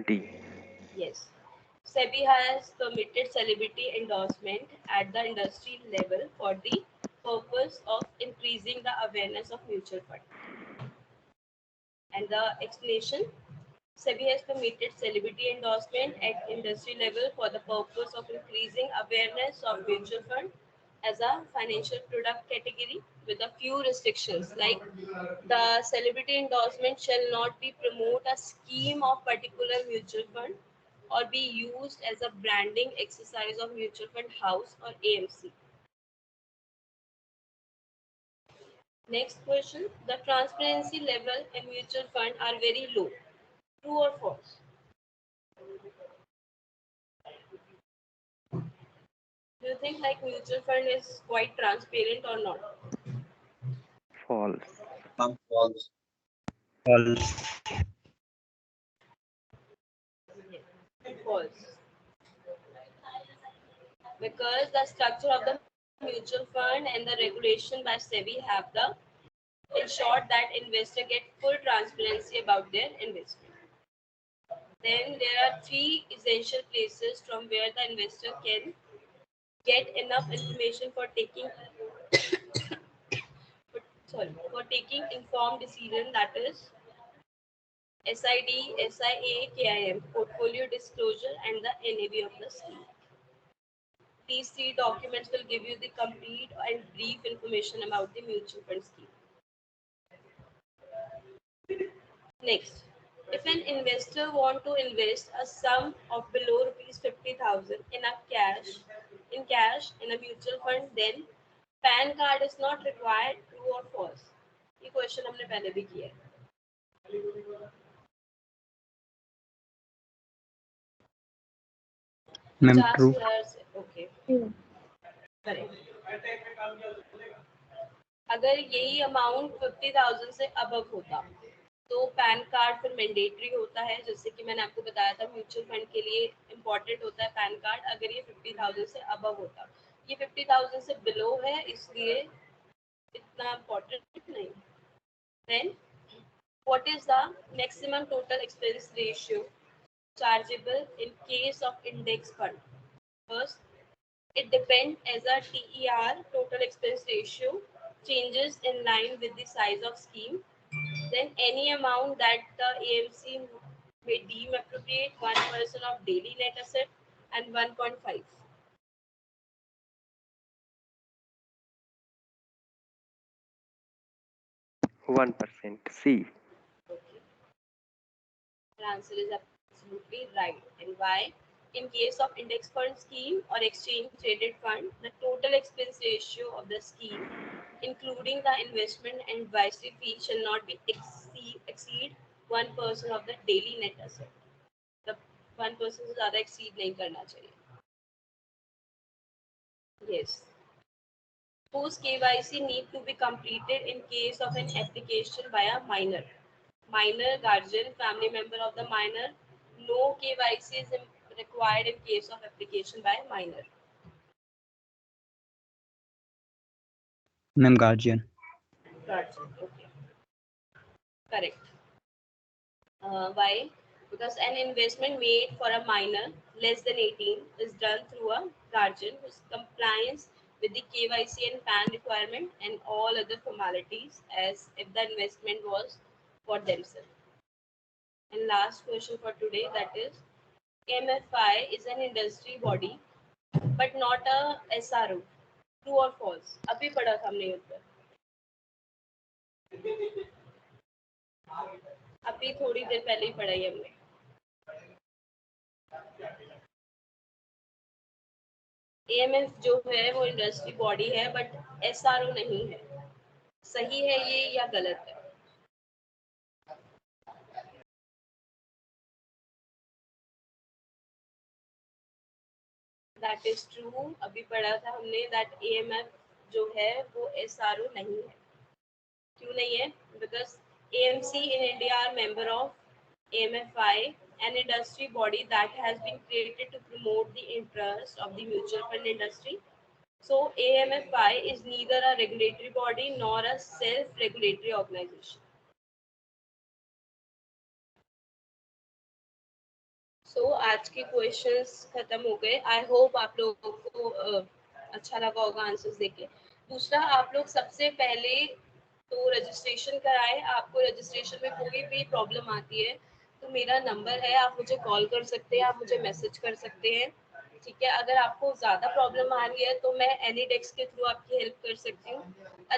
D Yes. SEBI has permitted celebrity endorsement at the industry level for the purpose of increasing the awareness of mutual fund. And the explanation, SEBI has permitted celebrity endorsement at industry level for the purpose of increasing awareness of mutual fund as a financial product category with a few restrictions, like the celebrity endorsement shall not be promote a scheme of particular mutual fund or be used as a branding exercise of mutual fund house or AMC. Next question, the transparency level in mutual fund are very low. True or false? Do you think like mutual fund is quite transparent or not? False False. False. False. Because the structure of the mutual fund and the regulation by SEBI have the ensured that investor get full transparency about their investment. Then there are three essential places from where the investor can get enough information for taking for taking informed decision, that is SID, SIA, KIM, portfolio disclosure and the NAV of the scheme. These three documents will give you the complete and brief information about the mutual fund scheme. Next, if an investor want to invest a sum of below rupees 50,000 in cash in a mutual fund, then PAN card is not required. True or false? ये question हमने पहले भी किया है. Ma'am, 50,000 true. से okay True. Correct. अगर यही amount 50,000 से अबव होता तो पैन कार्ड फिर मैंडेटरी होता है, जैसे कि मैंने आपको बताया था म्यूचुअल फंड के लिए इम्पोर्टेंट होता है पैन कार्ड. अगर ये 50,000 से अबव होता, ये 50,000 से बिलो है इसलिए इतना इम्पोर्टेंट नहीं. Then what is the maximum total expense ratio chargeable in case of index fund? First, it depends as a TER, total expense ratio, changes in line with the size of scheme. Then any amount that the AMC may deem appropriate, 1% of daily net asset and 1.5. 1% C. Okay. The answer is absolutely right. And why? In case of index fund scheme or exchange traded fund, the total expense ratio of the scheme, including the investment and advisory fee, shall not be exceed 1% of the daily net asset. The 1% से ज़्यादा exceed नहीं करना चाहिए. Yes. Whose KYC need to be completed in case of an application by a minor? Minor, guardian, family member of the minor. No KYC is required in case of application by minor. Ma'am, guardian. Guardian, okay. Correct. Why? Because an investment made for a minor less than 18 is done through a guardian whose compliance with the KYC and PAN requirement and all other formalities as if the investment was for themselves. And last question for today, that is, MFI is an industry body but not a SRO. True or false? अभी पढ़ा था हमने उत्तर. अभी थोड़ी देर पहले ही पढ़ाई हमने. AMF जो है वो इंडस्ट्री बॉडी है बट SRO नहीं है. सही है ये या गलत है? That is true. अभी पढ़ा था हमने दैट AMF जो है वो SRO नहीं है। क्यों नहीं है? Because AMC in India are member of AMFI, an industry body that has been created to promote the interest of the mutual fund industry. So AMFI is neither a regulatory body nor a self-regulatory organization. So आज के questions खत्म हो गए। I hope आप लोगों को अच्छा लगा होगा आंसर्स देके। दूसरा, आप लोग सबसे पहले तो रजिस्ट्रेशन कराएं। आपको रजिस्ट्रेशन में कोई भी प्रॉब्लम आती है तो मेरा नंबर है, आप मुझे कॉल कर सकते हैं, आप मुझे मैसेज कर सकते हैं। ठीक है, अगर आपको ज़्यादा प्रॉब्लम आ रही है तो मैं एनीडेक्स के थ्रू आपकी हेल्प कर सकती हूँ।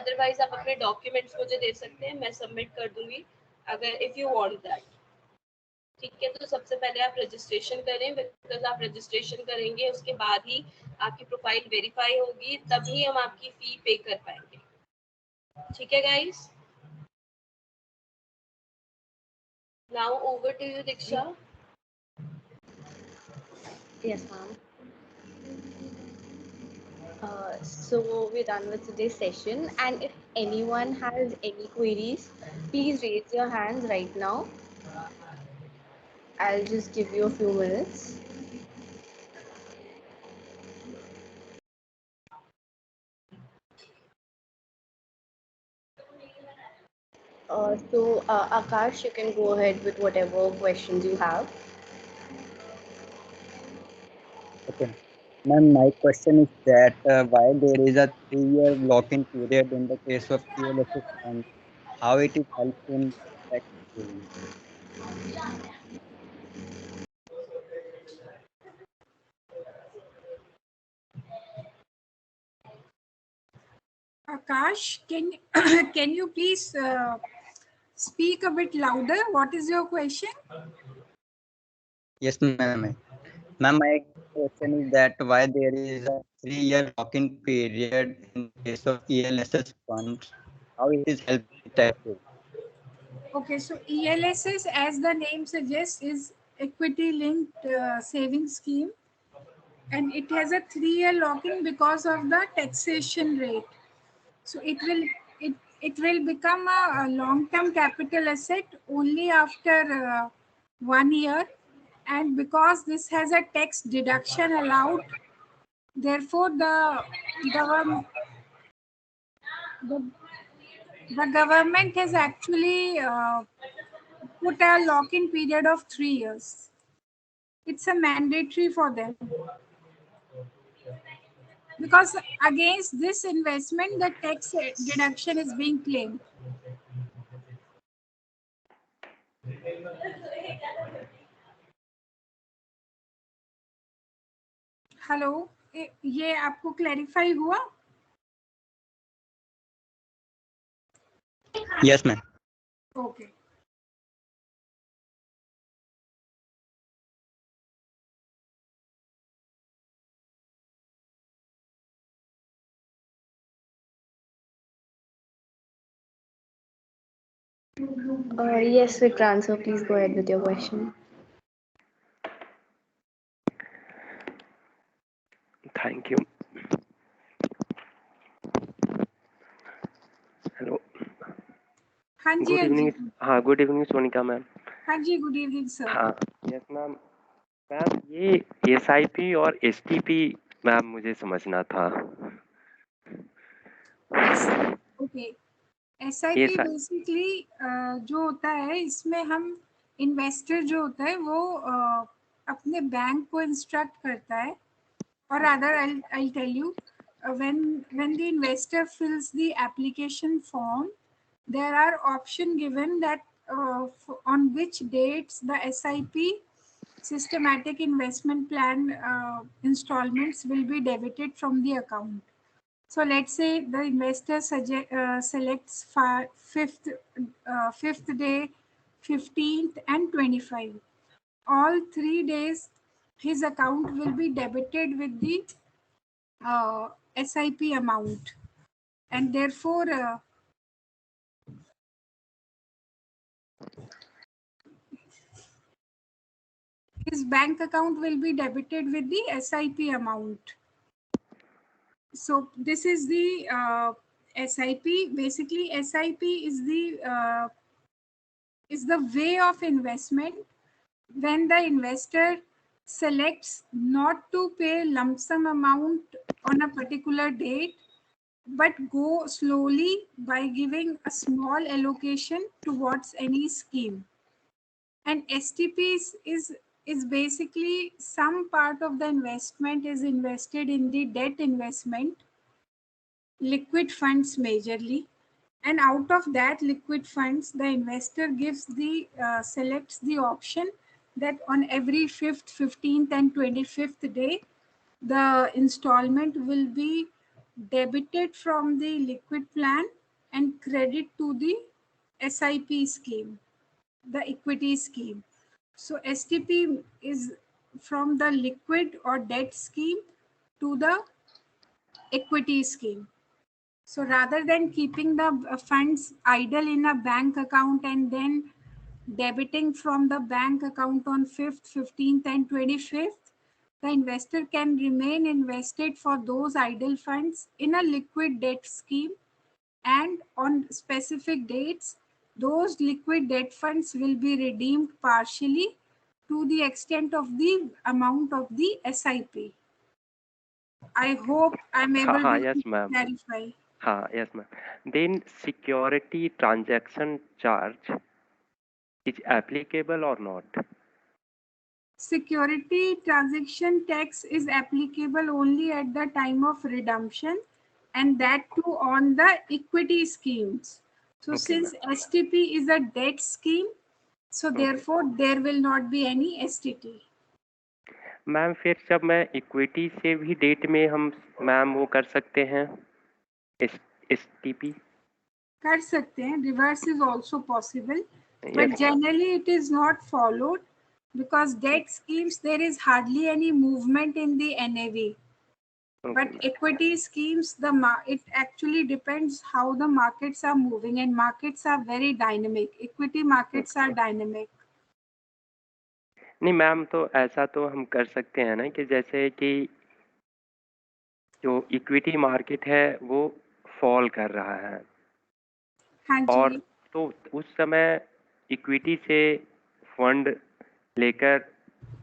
अदरवाइज आप अपने डॉक्यूमेंट्स मुझे दे सकते हैं, मैं सबमिट कर दूंगी अगर इफ़ यू वांट दैट। ठीक है, तो सबसे पहले आप रजिस्ट्रेशन करें, बिकॉज आप रजिस्ट्रेशन करेंगे उसके बाद ही आपकी प्रोफाइल वेरीफाई होगी, तभी हम आपकी फी पे कर पाएंगे। ठीक है guys, now over to you Diksha. Yes, ma'am. So we're done with today's session, and if anyone has any queries, please raise your hands right now. I'll just give you a few minutes. Akash, you can go ahead with whatever questions you have. Okay. Ma'am, my question is that why there is a 3-year lock-in period in the case of ELSS fund, how it is helpful in tax saving? Akash, can can you please speak a bit louder? What is your question? Yes, ma'am. Ma'am, my question is that why there is a 3-year lock-in period in case of ELSS funds, how it is helpful in tax saving? Okay, so ELSS, as the name suggests, is equity linked saving scheme, and it has a 3-year lock-in because of the taxation rate. So it will become a long-term capital asset only after 1 year, and because this has a tax deduction allowed, therefore the government has actually put a lock-in period of 3 years. It's a mandatory for them, because against this investment the tax deduction is being claimed. Hello, ये आपको clarify हुआ? Yes, ma'am. Okay. Yes, Vikrant, so please go ahead with your question. Thank you. Hello. हाँ जी, Good evening. हाँ, good evening, Sonika ma'am. हाँ जी, good evening sir. हाँ, yes ma'am. Ma'am, ये SIP और STP ma'am मुझे समझना था। ओके, SIP बेसिकली जो होता है, इसमें हम इन्वेस्टर जो होता है वो अपने बैंक को इंस्ट्रक्ट करता है, or rather I'll tell you, when the investor fills the application form, there are option given that on which dates the SIP, systematic investment plan installments will be debited from the account. So let's say the investor selects fifth day, 15th and 25. All 3 days his account will be debited with the SIP amount, and therefore his bank account will be debited with the SIP amount. So this is the SIP. Basically, SIP is the way of investment when the investor selects not to pay lump sum amount on a particular date, but go slowly by giving a small allocation towards any scheme. And STPs is basically some part of the investment is invested in the debt investment, liquid funds majorly, and out of that liquid funds the investor gives the selects the option that on every 5th, 15th and 25th day the installment will be debited from the liquid plan and credit to the SIP scheme, the equity scheme. So STP is from the liquid or debt scheme to the equity scheme. So rather than keeping the funds idle in a bank account and then debiting from the bank account on 5th, 15th and 25th, the investor can remain invested for those idle funds in a liquid debt scheme, and on specific dates, those liquid debt funds will be redeemed partially to the extent of the amount of the SIP. I hope I'm able to yes, ma'am. clarify. Yes, ma'am. Then security transaction charge is applicable or not? Security transaction tax is applicable only at the time of redemption, and that too on the equity schemes. So Okay, since STP is a debt scheme, so therefore there will not be any STT. Ma'am फिर जब मैं equity से भी date में हम ma'am वो कर सकते हैं STP? कर सकते हैं, reverse is also possible, but generally it is not followed because debt schemes there is hardly any movement in the NAV. But equity schemes, it actually depends how the markets are moving, and markets are very dynamic. Equity markets are dynamic. नहीं ma'am, तो ऐसा तो हम कर सकते हैं ना कि जैसे कि जो इक्विटी मार्केट है वो फॉल कर रहा है, हाँ जी, और तो उस समय इक्विटी से फंड लेकर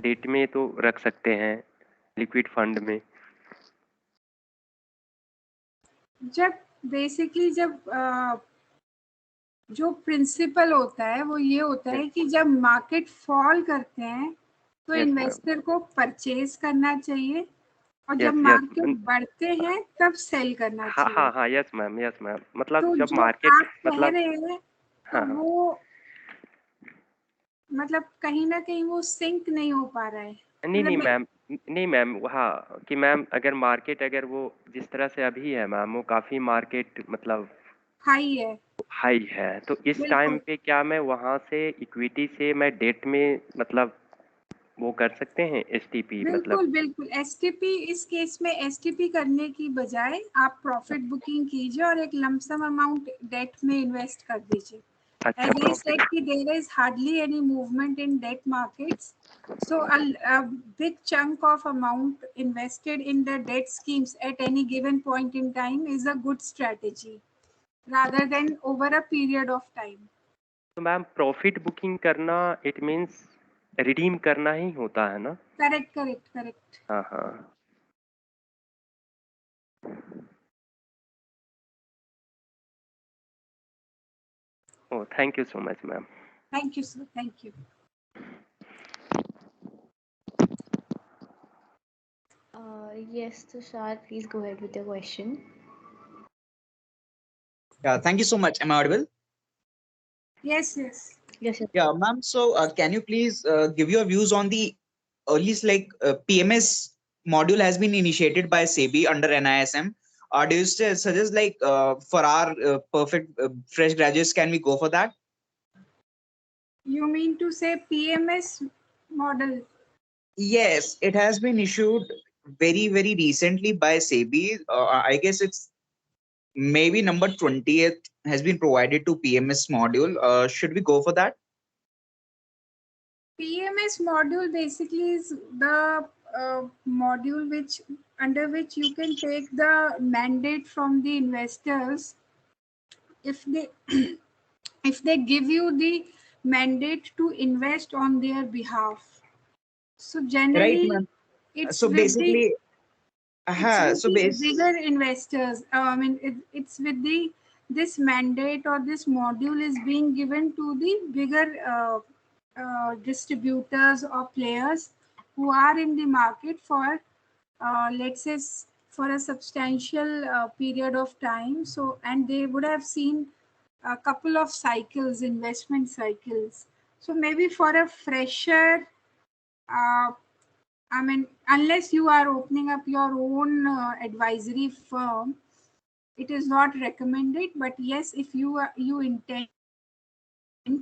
डेट में तो रख सकते हैं, लिक्विड फंड में। जब बेसिकली जो प्रिंसिपल होता है वो ये होता है कि जब मार्केट फॉल करते हैं तो इन्वेस्टर को परचेज करना चाहिए, और जब मार्केट बढ़ते हैं तब सेल करना चाहिए। हाँ, यस मैम, मतलब तो जब जो मार्केट आप कह मतलब रहे हैं तो वो मतलब कहीं ना कहीं वो सिंक नहीं हो पा रहा है। नहीं मैम, हाँ कि मैम अगर मार्केट अगर वो जिस तरह से अभी है मैम, वो काफी मार्केट मतलब हाई है, तो इस टाइम पे क्या मैं वहां से इक्विटी से मैं डेट में मतलब वो कर सकते हैं STP? बिल्कुल बिल्कुल, STP इस केस में STP करने की बजाय आप प्रॉफिट बुकिंग कीजिए और एक लमसम अमाउंट डेट में इन्वेस्ट कर दीजिए। As I said, there is hardly any movement in debt markets, so a big chunk of amount invested in the debt schemes at any given point in time is a good strategy, rather than over a period of time. तो ma'am profit booking करना it means redeem करना ही होता है ना? Correct. हाँ। Oh, thank you so much, ma'am. Thank you, sir. Thank you. Yes, Tushar, please go ahead with your question. Yeah, thank you so much. Am I audible? Yes. Yeah, ma'am. So, can you please give your views on the earliest PMS module has been initiated by SEBI under NISM? Do you suggest for our perfect fresh graduates, can we go for that? You mean to say PMS model? Yes, it has been issued very, very recently by SEBI. I guess it's maybe number 20th has been provided to PMS module. Should we go for that? PMS module basically is the module under which you can take the mandate from the investors if they if they give you the mandate to invest on their behalf. So Right, generally, ma'am. it's So with the basically, it's with so the base. bigger investors. I mean, it's with the this mandate or this module is being given to the bigger distributors or players who are in the market for, let's say, for a substantial period of time. So, and they would have seen a couple of cycles, investment cycles. So maybe for a fresher, uh, I mean, unless you are opening up your own advisory firm, it is not recommended. But yes, if you intend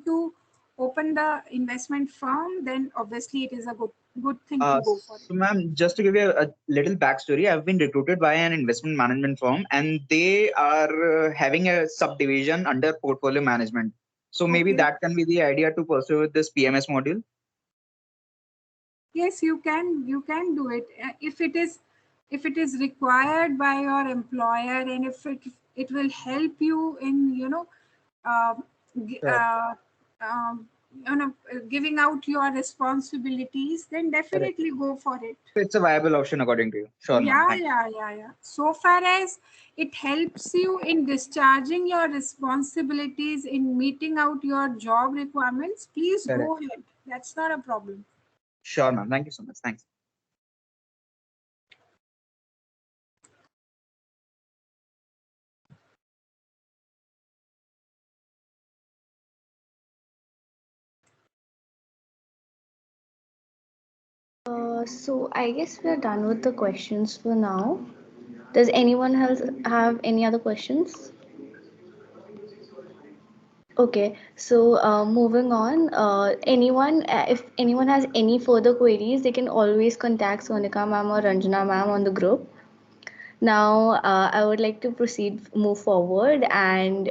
to open the investment firm, then obviously it is a good thing to go for it. So, ma'am, just to give you a little backstory, I've been recruited by an investment management firm, and they are having a subdivision under portfolio management. So maybe Okay. that can be the idea to pursue with this PMS module. Yes, you can do it if it is required by your employer, and if it will help you in uh, g- Sure. uh, um, giving out your responsibilities, then Correct. definitely go for it. It's a viable option according to you. Sure, ma'am. Thank you. Yeah. So far as it helps you in discharging your responsibilities, in meeting out your job requirements, please Correct. go ahead. That's not a problem. Sure, ma'am. Thank you so much. Thanks. So I guess we're done with the questions for now. Does anyone else have any other questions? Okay, so moving on, if anyone has any further queries, they can always contact Sonika ma'am or Ranjana ma'am on the group. Now, I would like to move forward, and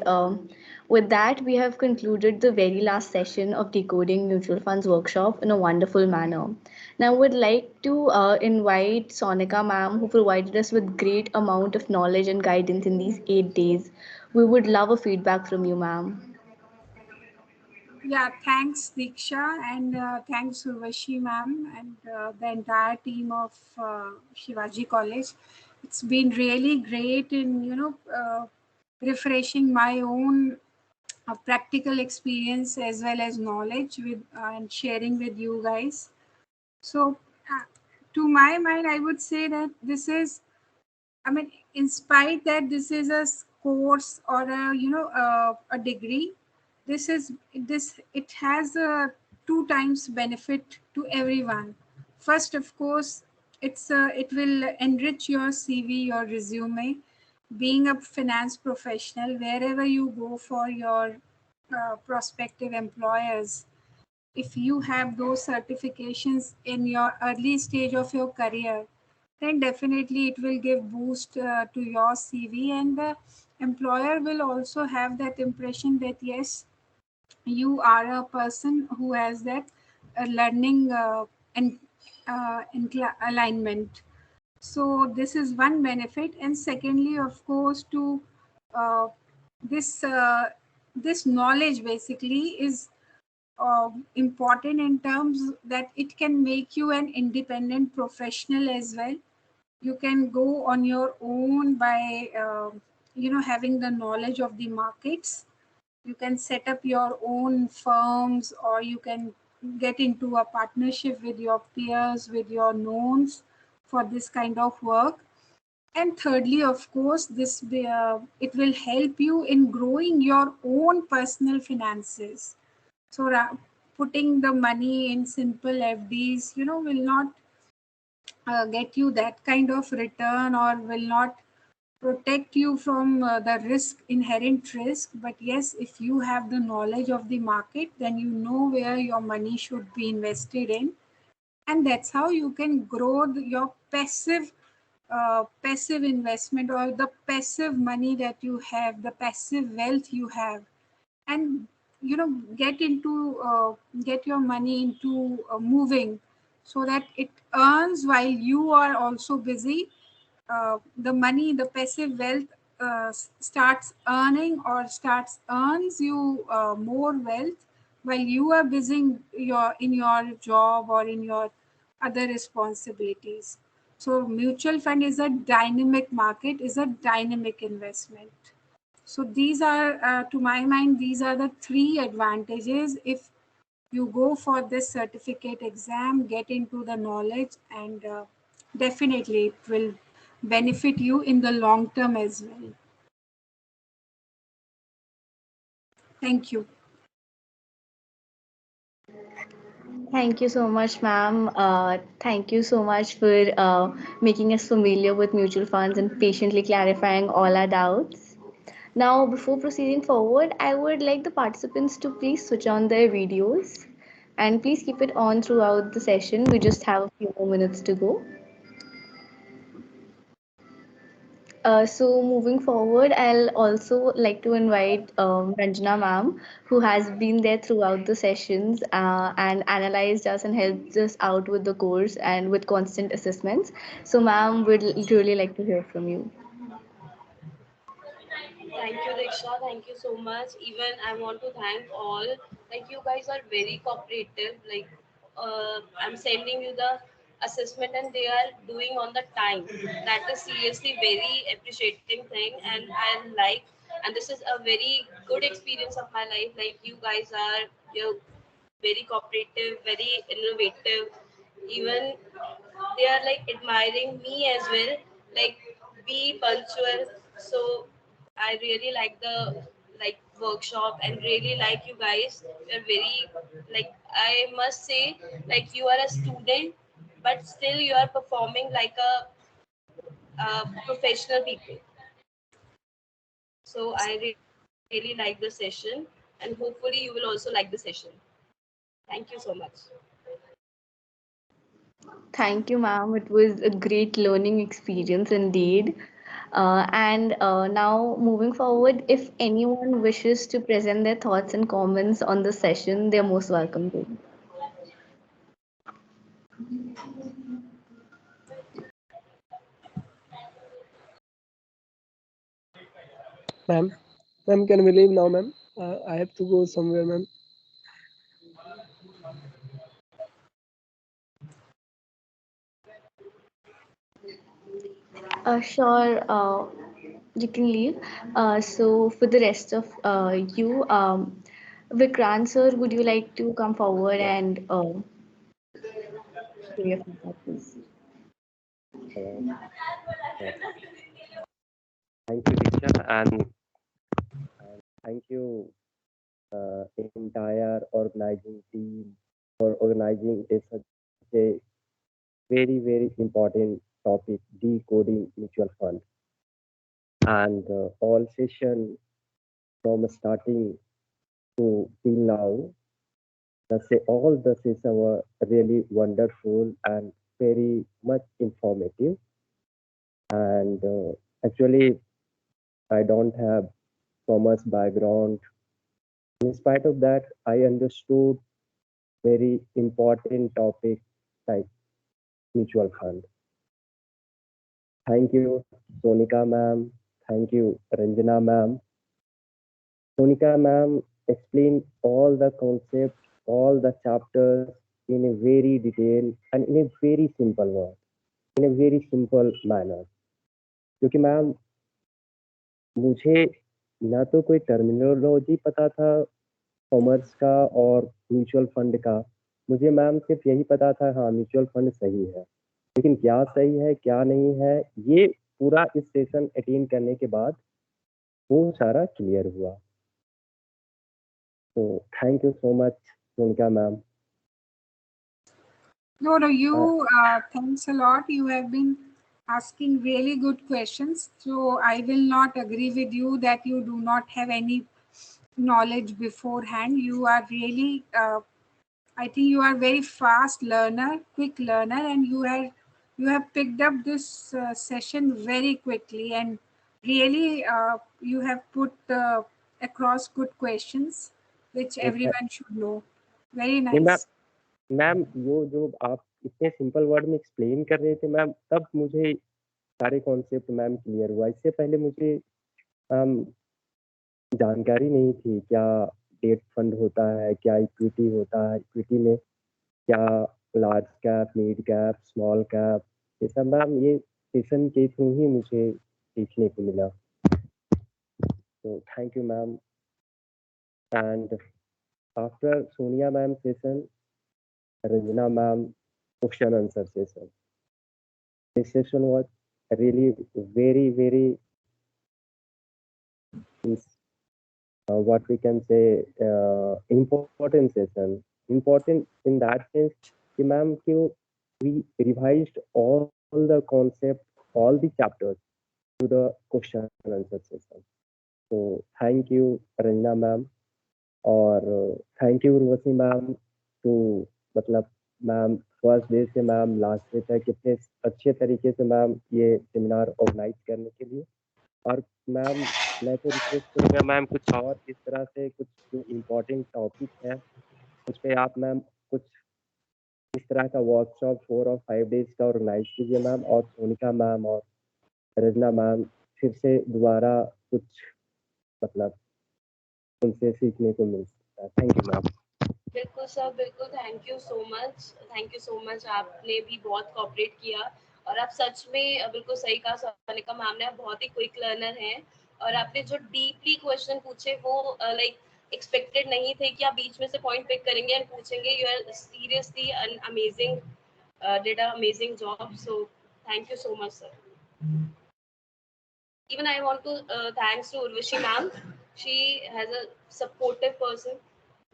with that, we have concluded the very last session of Decoding Mutual Funds workshop in a wonderful manner. Now, I would like to invite Sonika ma'am, who provided us with great amount of knowledge and guidance in these 8 days. We would love a feedback from you, ma'am. Yeah, thanks Diksha, and thanks Urvashi ma'am and the entire team of Shivaji College. It's been really great in refreshing my own practical experience as well as knowledge with and sharing with you guys. So, to my mind, I would say that this is, I mean, in spite that this is a course or a degree, this it has a two times benefit to everyone. First, of course, it will enrich your CV, your resume. Being a finance professional, wherever you go for your prospective employers, if you have those certifications in your early stage of your career, then definitely it will give boost to your CV, and the employer will also have that impression that yes, you are a person who has that learning and alignment. So this is one benefit, and secondly, of course, to uh, this this knowledge basically is important in terms that it can make you an independent professional as well. You can go on your own by having the knowledge of the markets. You can set up your own firms, or you can get into a partnership with your peers, with your knowns for this kind of work. And thirdly, of course, this it will help you in growing your own personal finances. So putting the money in simple FDs, will not get you that kind of return, or will not protect you from the inherent risk. But yes, if you have the knowledge of the market, then you know where your money should be invested in, and that's how you can grow your passive investment, or the passive money that you have, the passive wealth you have. And get your money into moving, so that it earns while you are also busy. The money, the passive wealth starts earning or starts earns you more wealth while you are busy in your job or in your other responsibilities. So mutual fund is a dynamic market, is a dynamic investment. So these are, to my mind, these are the three advantages if you go for this certificate exam, get into the knowledge, and definitely it will benefit you in the long term as well. Thank you. Thank you so much, ma'am. Thank you so much for making us familiar with mutual funds and patiently clarifying all our doubts. Now, before proceeding forward, I would like the participants to please switch on their videos and please keep it on throughout the session. We just have a few more minutes to go. So moving forward, I'll also like to invite Ranjana ma'am, who has been there throughout the sessions and analyzed us and helped us out with the course and with constant assessments. So ma'am, we'd really like to hear from you. Thank you, Diksha. Thank you so much. Even I want to thank all. Like you guys are very cooperative. Like I'm sending you the assessment and they are doing on the time. That is seriously very appreciating thing, and I like. And this is a very good experience of my life. Like you guys are, you're very cooperative, very innovative. Even they are like admiring me as well. Like be punctual. So I really like the like workshop and really like you guys. You're very like I must say like you are a student, but still you are performing like a professional people. So I really like the session, and hopefully you will also like the session. Thank you so much. Thank you, ma'am. It was a great learning experience indeed. And now, moving forward, if anyone wishes to present their thoughts and comments on the session, they're most welcome to. Ma'am, can we leave now, ma'am? I have to go somewhere, ma'am. Sure, you can leave. So, for the rest of you, Vikrant sir, would you like to come forward and share your feedback, please? Uh, uh, Thank you, Diksha, and thank you, entire organizing team for organizing such a very important topic, decoding mutual fund, and all session from starting to till now. All the sessions were really wonderful and very much informative. And actually, I don't have commerce background. In spite of that, I understood very important topic like mutual fund. Thank you, Sonika ma'am. Thank you, Ranjana ma'am. Sonika ma'am explained all the concepts, all the chapters in a very detailed and in a very simple word, in a very simple manner. क्योंकि ma'am मुझे ना तो कोई terminology पता था commerce का और mutual fund का, मुझे मैम सिर्फ यही पता था हाँ म्यूचुअल फंड सही है, लेकिन क्या सही है क्या नहीं है ये पूरा इस सेशन अटेंड करने के बाद वो सारा क्लियर हुआ. So thank you so much, Monica ma'am. No, you thanks a lot. You have been asking really good questions. So I will not agree with you that you do not have any knowledge beforehand. You are really, I think you are very fast learner, quick learner, and you have picked up this session very quickly, and really you have put across good questions. which Yes, sir. everyone should know. Very नहीं ma'am, nice. Ma'am वो जो आप इतने simple word में explain कर रहे थे ma'am, तब मुझे सारे कॉन्सेप्ट मैम क्लियर हुआ। इससे पहले मुझे जानकारी नहीं थी क्या डेट फंड होता है, क्या इक्विटी होता है, इक्विटी में क्या large cap, mid cap, small cap, ये सब मैम ये सेशन के थ्रू ही मुझे सीखने को मिला। तो thank you ma'am. And after Sonia ma'am session, Ranjana ma'am question answer session. This session was really very, very what we can say important session. Important in that sense, कि ma'am we revised all the concepts, all the chapters to the question and answer session. So thank you Ranjana ma'am और thank you Urvashi ma'am to मतलब ma'am first day से ma'am last day तक कितने अच्छे तरीके से ma'am ये seminar organise करने के लिए। और मैम मैं तो रिक्वेस्ट करूँगा मैम कुछ और इस तरह से कुछ जो इम्पोर्टेंट टॉपिक है उस पर आप मैम कुछ इस तरह का वर्कशॉप 4 और 5 डेज का ऑर्गेनाइज कीजिए मैम। और सोनिका मैम और रजना मैम फिर से दोबारा कुछ मतलब उनसे सीखने को मिल सकता है। Thank you ma'am. बिल्कुल सर, बिल्कुल, थैंक यू सो मच। आपने भी बहुत कोऑपरेट किया और आप सच में बिल्कुल सही कहा सोनिका मैम ने, आप बहुत ही क्विक लर्नर हैं और आपने जो डीपली क्वेश्चन पूछे वो लाइक एक्सपेक्टेड नहीं थे कि आप बीच में से पॉइंट पिक करेंगे एंड पूछेंगे। You are seriously an amazing, did a amazing job, so thank you so much sir. Even I want to thanks to Urvashi ma'am. She has a supportive person,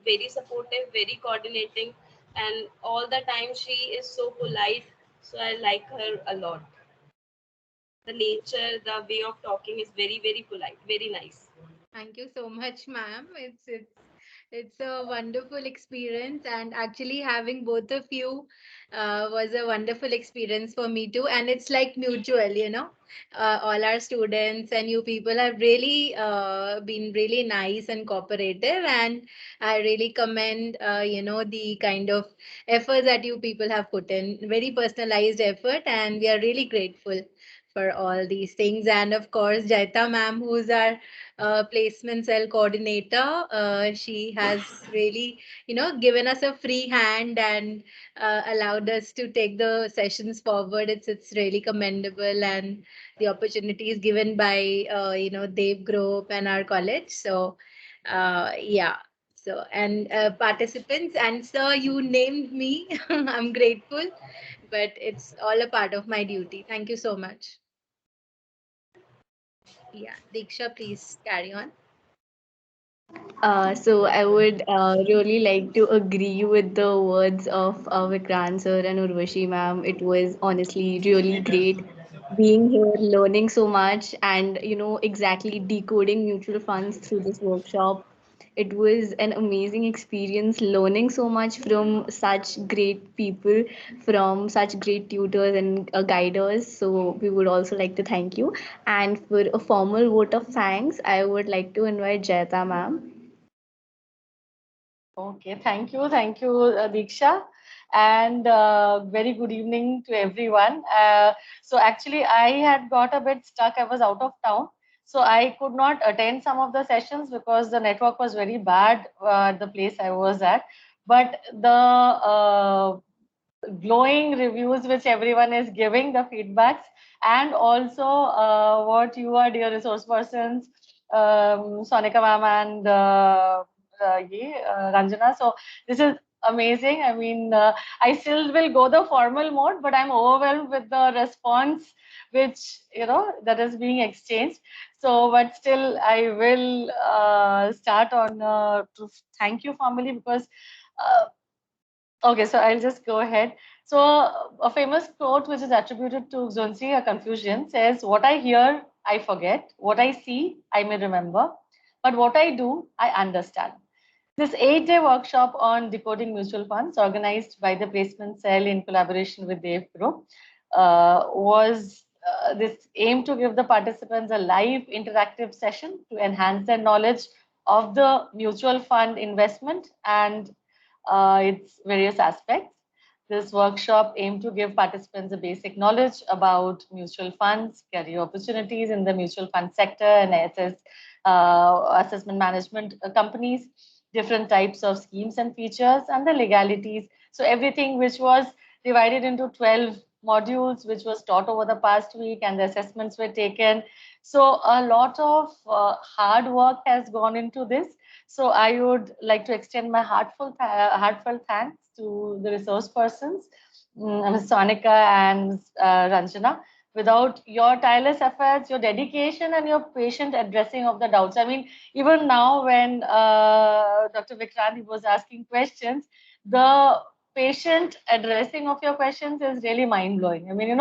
very supportive, very coordinating, and all the time she is so polite. So I like her a lot. The nature, the way of talking is very, very polite, very nice. Thank you so much, ma'am. It's a wonderful experience, and actually having both of you was a wonderful experience for me too. And it's like mutual, you know. All our students and you people have really been really nice and cooperative, and I really commend you know, the kind of effort that you people have put in. Very personalized effort, and we are really grateful for all these things. And of course, Jaita ma'am, who's our placement cell coordinator. She has really, you know, given us a free hand and allowed us to take the sessions forward. It's really commendable, and the opportunities given by you know, Dev Group and our college. So yeah. So and participants, and sir, you named me. I'm grateful, but it's all a part of my duty. Thank you so much. Yeah, Diksha, please carry on. So I would really like to agree with the words of Vikrant sir and Urvashi ma'am. It was honestly really great being here, learning so much, and you know exactly decoding mutual funds through this workshop. It was an amazing experience learning so much from such great people, from such great tutors and guiders. So we would also like to thank you. And for a formal vote of thanks, I would like to invite Jayata ma'am. Okay, thank you, Diksha, and very good evening to everyone. So actually, I had got a bit stuck. I was out of town, so I could not attend some of the sessions because the network was very bad at the place I was at. But the glowing reviews which everyone is giving, the feedbacks, and also what you are, dear resource persons, Sonika ma'am and Ranjana. So this is amazing. I mean, I still will go the formal mode, but I'm overwhelmed with the response which, you know, that is being exchanged. So, but still, I will start on to thank you formally because. Okay, so I'll just go ahead. So a famous quote which is attributed to Zunzi, a Confucian, says, "What I hear, I forget. What I see, I may remember. But what I do, I understand." This 8-day workshop on decoding mutual funds, organized by the Placement Cell in collaboration with Dev Group, was this aim to give the participants a live interactive session to enhance their knowledge of the mutual fund investment and its various aspects. This workshop aimed to give participants a basic knowledge about mutual funds, career opportunities in the mutual fund sector, and assessment management companies, different types of schemes and features, and the legalities. So everything which was divided into 12 modules, which was taught over the past week, and the assessments were taken. So a lot of hard work has gone into this. So I would like to extend my heartfelt thanks to the resource persons, Ms. Sonika and Ranjana. Without your tireless efforts, your dedication, and your patient addressing of the doubts. I mean, even now when Dr. Vikrant was asking questions, the patient addressing of your questions is really mind-blowing. I mean,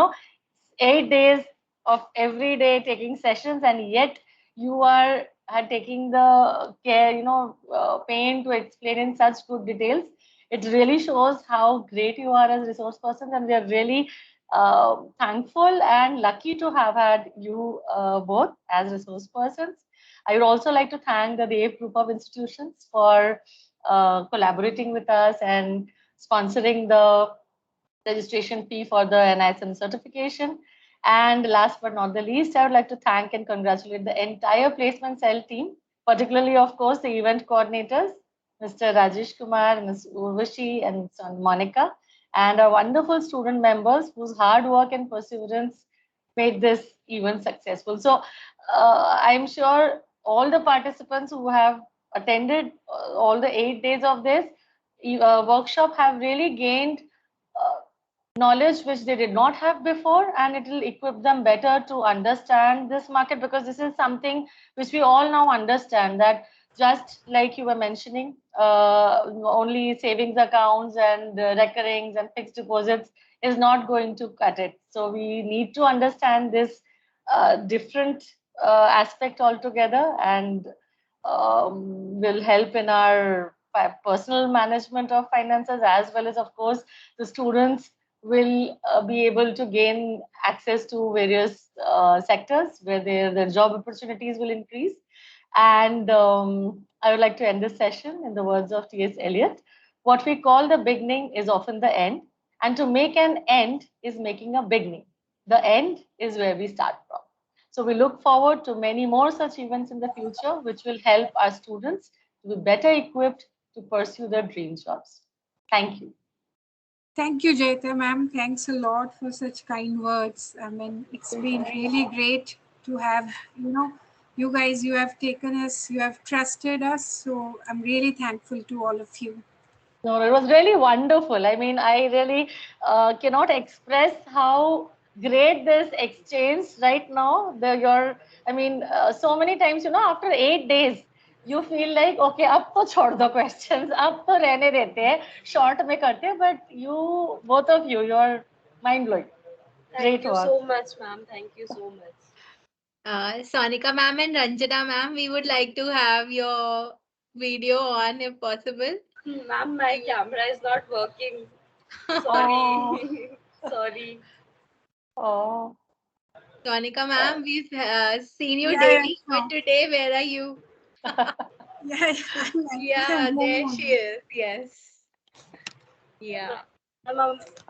8 days of every day taking sessions, and yet you are taking the care, pain to explain in such good details. It really shows how great you are as resource persons, and we are really thankful and lucky to have had you both as resource persons. I would also like to thank the DAVE group of institutions for collaborating with us and sponsoring the registration fee for the NISM certification. And last but not the least, I would like to thank and congratulate the entire placement cell team, particularly, of course, the event coordinators, Mr. Rajesh Kumar, Ms. Urvashi, and Ms. Monica, and our wonderful student members whose hard work and perseverance made this event successful. So I'm sure all the participants who have attended all the 8 days of this workshop have really gained knowledge which they did not have before, and it will equip them better to understand this market, because this is something which we all now understand, that just like you were mentioning, only savings accounts and recurrings and fixed deposits is not going to cut it. So we need to understand this different aspect altogether, and will help in our personal management of finances, as well as, of course, the students will be able to gain access to various sectors where their job opportunities will increase. And I would like to end this session in the words of T.S. Eliot. What we call the beginning is often the end, and to make an end is making a beginning. The end is where we start from. So we look forward to many more such events in the future, which will help our students to be better equipped to pursue their dream jobs. Thank you. Thank you, Jayata ma'am. Thanks a lot for such kind words. I mean, it's been really great to have, you guys, you have taken us, you have trusted us. So I'm really thankful to all of you. No, it was really wonderful. I mean, I really cannot express how great this exchange right now. So many times, after 8 days, you feel like, okay, अब तो छोड़ दो questions, अब तो रहने देते हैं, short में करते हैं, but you, both of you, you're mind-blowing. Thank you so much, ma'am. Thank you so much. Sonika ma'am and Ranjana ma'am, we would like to have your video on if possible. Ma'am, my camera is not working. Sorry. Sorry. Oh. Sonika ma'am, we've seen you daily, but today, where are you? Yeah, there she is. Yes. Yeah. I'm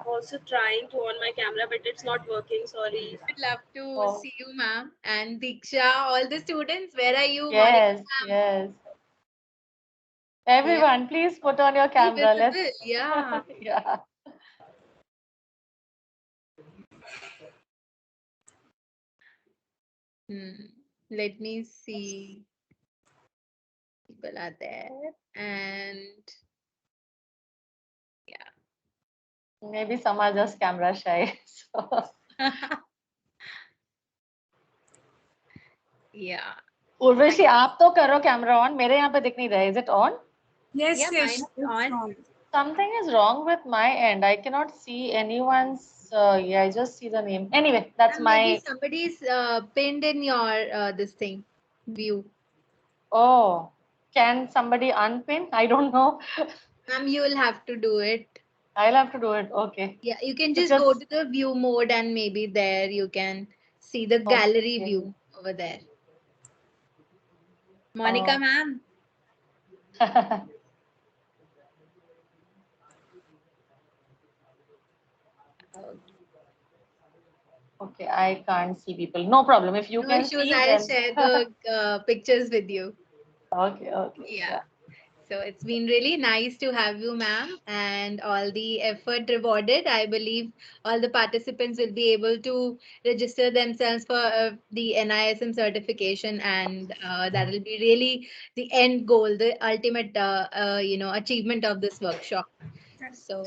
also trying to on my camera, but it's not working. Sorry. I'd love to see you, ma'am. And Diksha, all the students, where are you? Yes, yes. Everyone, please put on your camera. Let's. Yeah. Yeah. Let me see. People are there, and yeah. Maybe some are just camera shy. So. Yeah. Urvashi, आप तो करो camera on. मेरे यहाँ पे दिख नहीं रहा है. Is it on? Yes, yeah, yes, it's on. Something is wrong with my end. I cannot see anyone's. Yeah, I just see the name. Anyway, that's maybe somebody's pinned in your this thing view. Oh, can somebody unpin? I don't know. Ma'am, you will have to do it. I'll have to do it. Okay. Yeah, you can just go to the view mode, and maybe there you can see the gallery view over there. Monica ma'am. Okay, I can't see people. No problem. If you No can issues. see, I'll then share the pictures with you. okay, okay. Yeah. So it's been really nice to have you, ma'am, and all the effort rewarded. I believe all the participants will be able to register themselves for the NISM certification, and that will be really the end goal, the ultimate, achievement of this workshop. So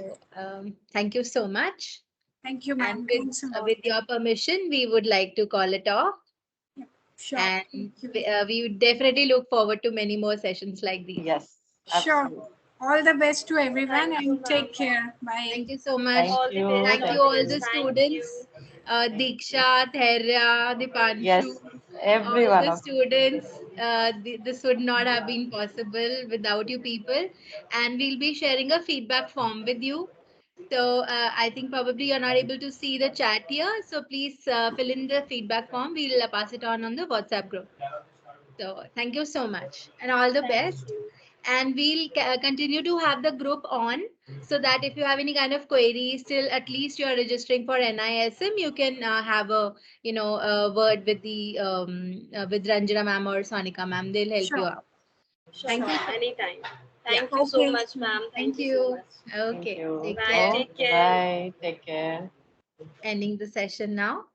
thank you so much. Thank you, And ma'am. Thanks a lot. with your permission, we would like to call it off. Sure. And Thank you. we would definitely look forward to many more sessions like these. Yes. Sure. Absolutely. All the best to everyone, Thank you, and take ma'am. care. Bye. Thank you so much. Thank All the you. best. Thank Thank you all you. the Thank students, Diksha, Therya, Dipanshu, Yes, every all one the of students. This would not have been possible without you people. And we'll be sharing a feedback form with you. So I think probably you're not able to see the chat here. So please fill in the feedback form. We'll pass it on the WhatsApp group. So thank you so much and all the best. And we'll continue to have the group on, so that if you have any kind of queries, till at least you are registering for NISM, you can have a a word with the with Ranjana ma'am or Sonika ma'am. They'll help you Sure. out. Sure, Thank you. anytime. Yeah. Thank you so Okay. much, ma'am. Thank Thank you so you. much. Thank Okay. you. Take Bye. care. Take care. Bye. Take care. Ending the session now.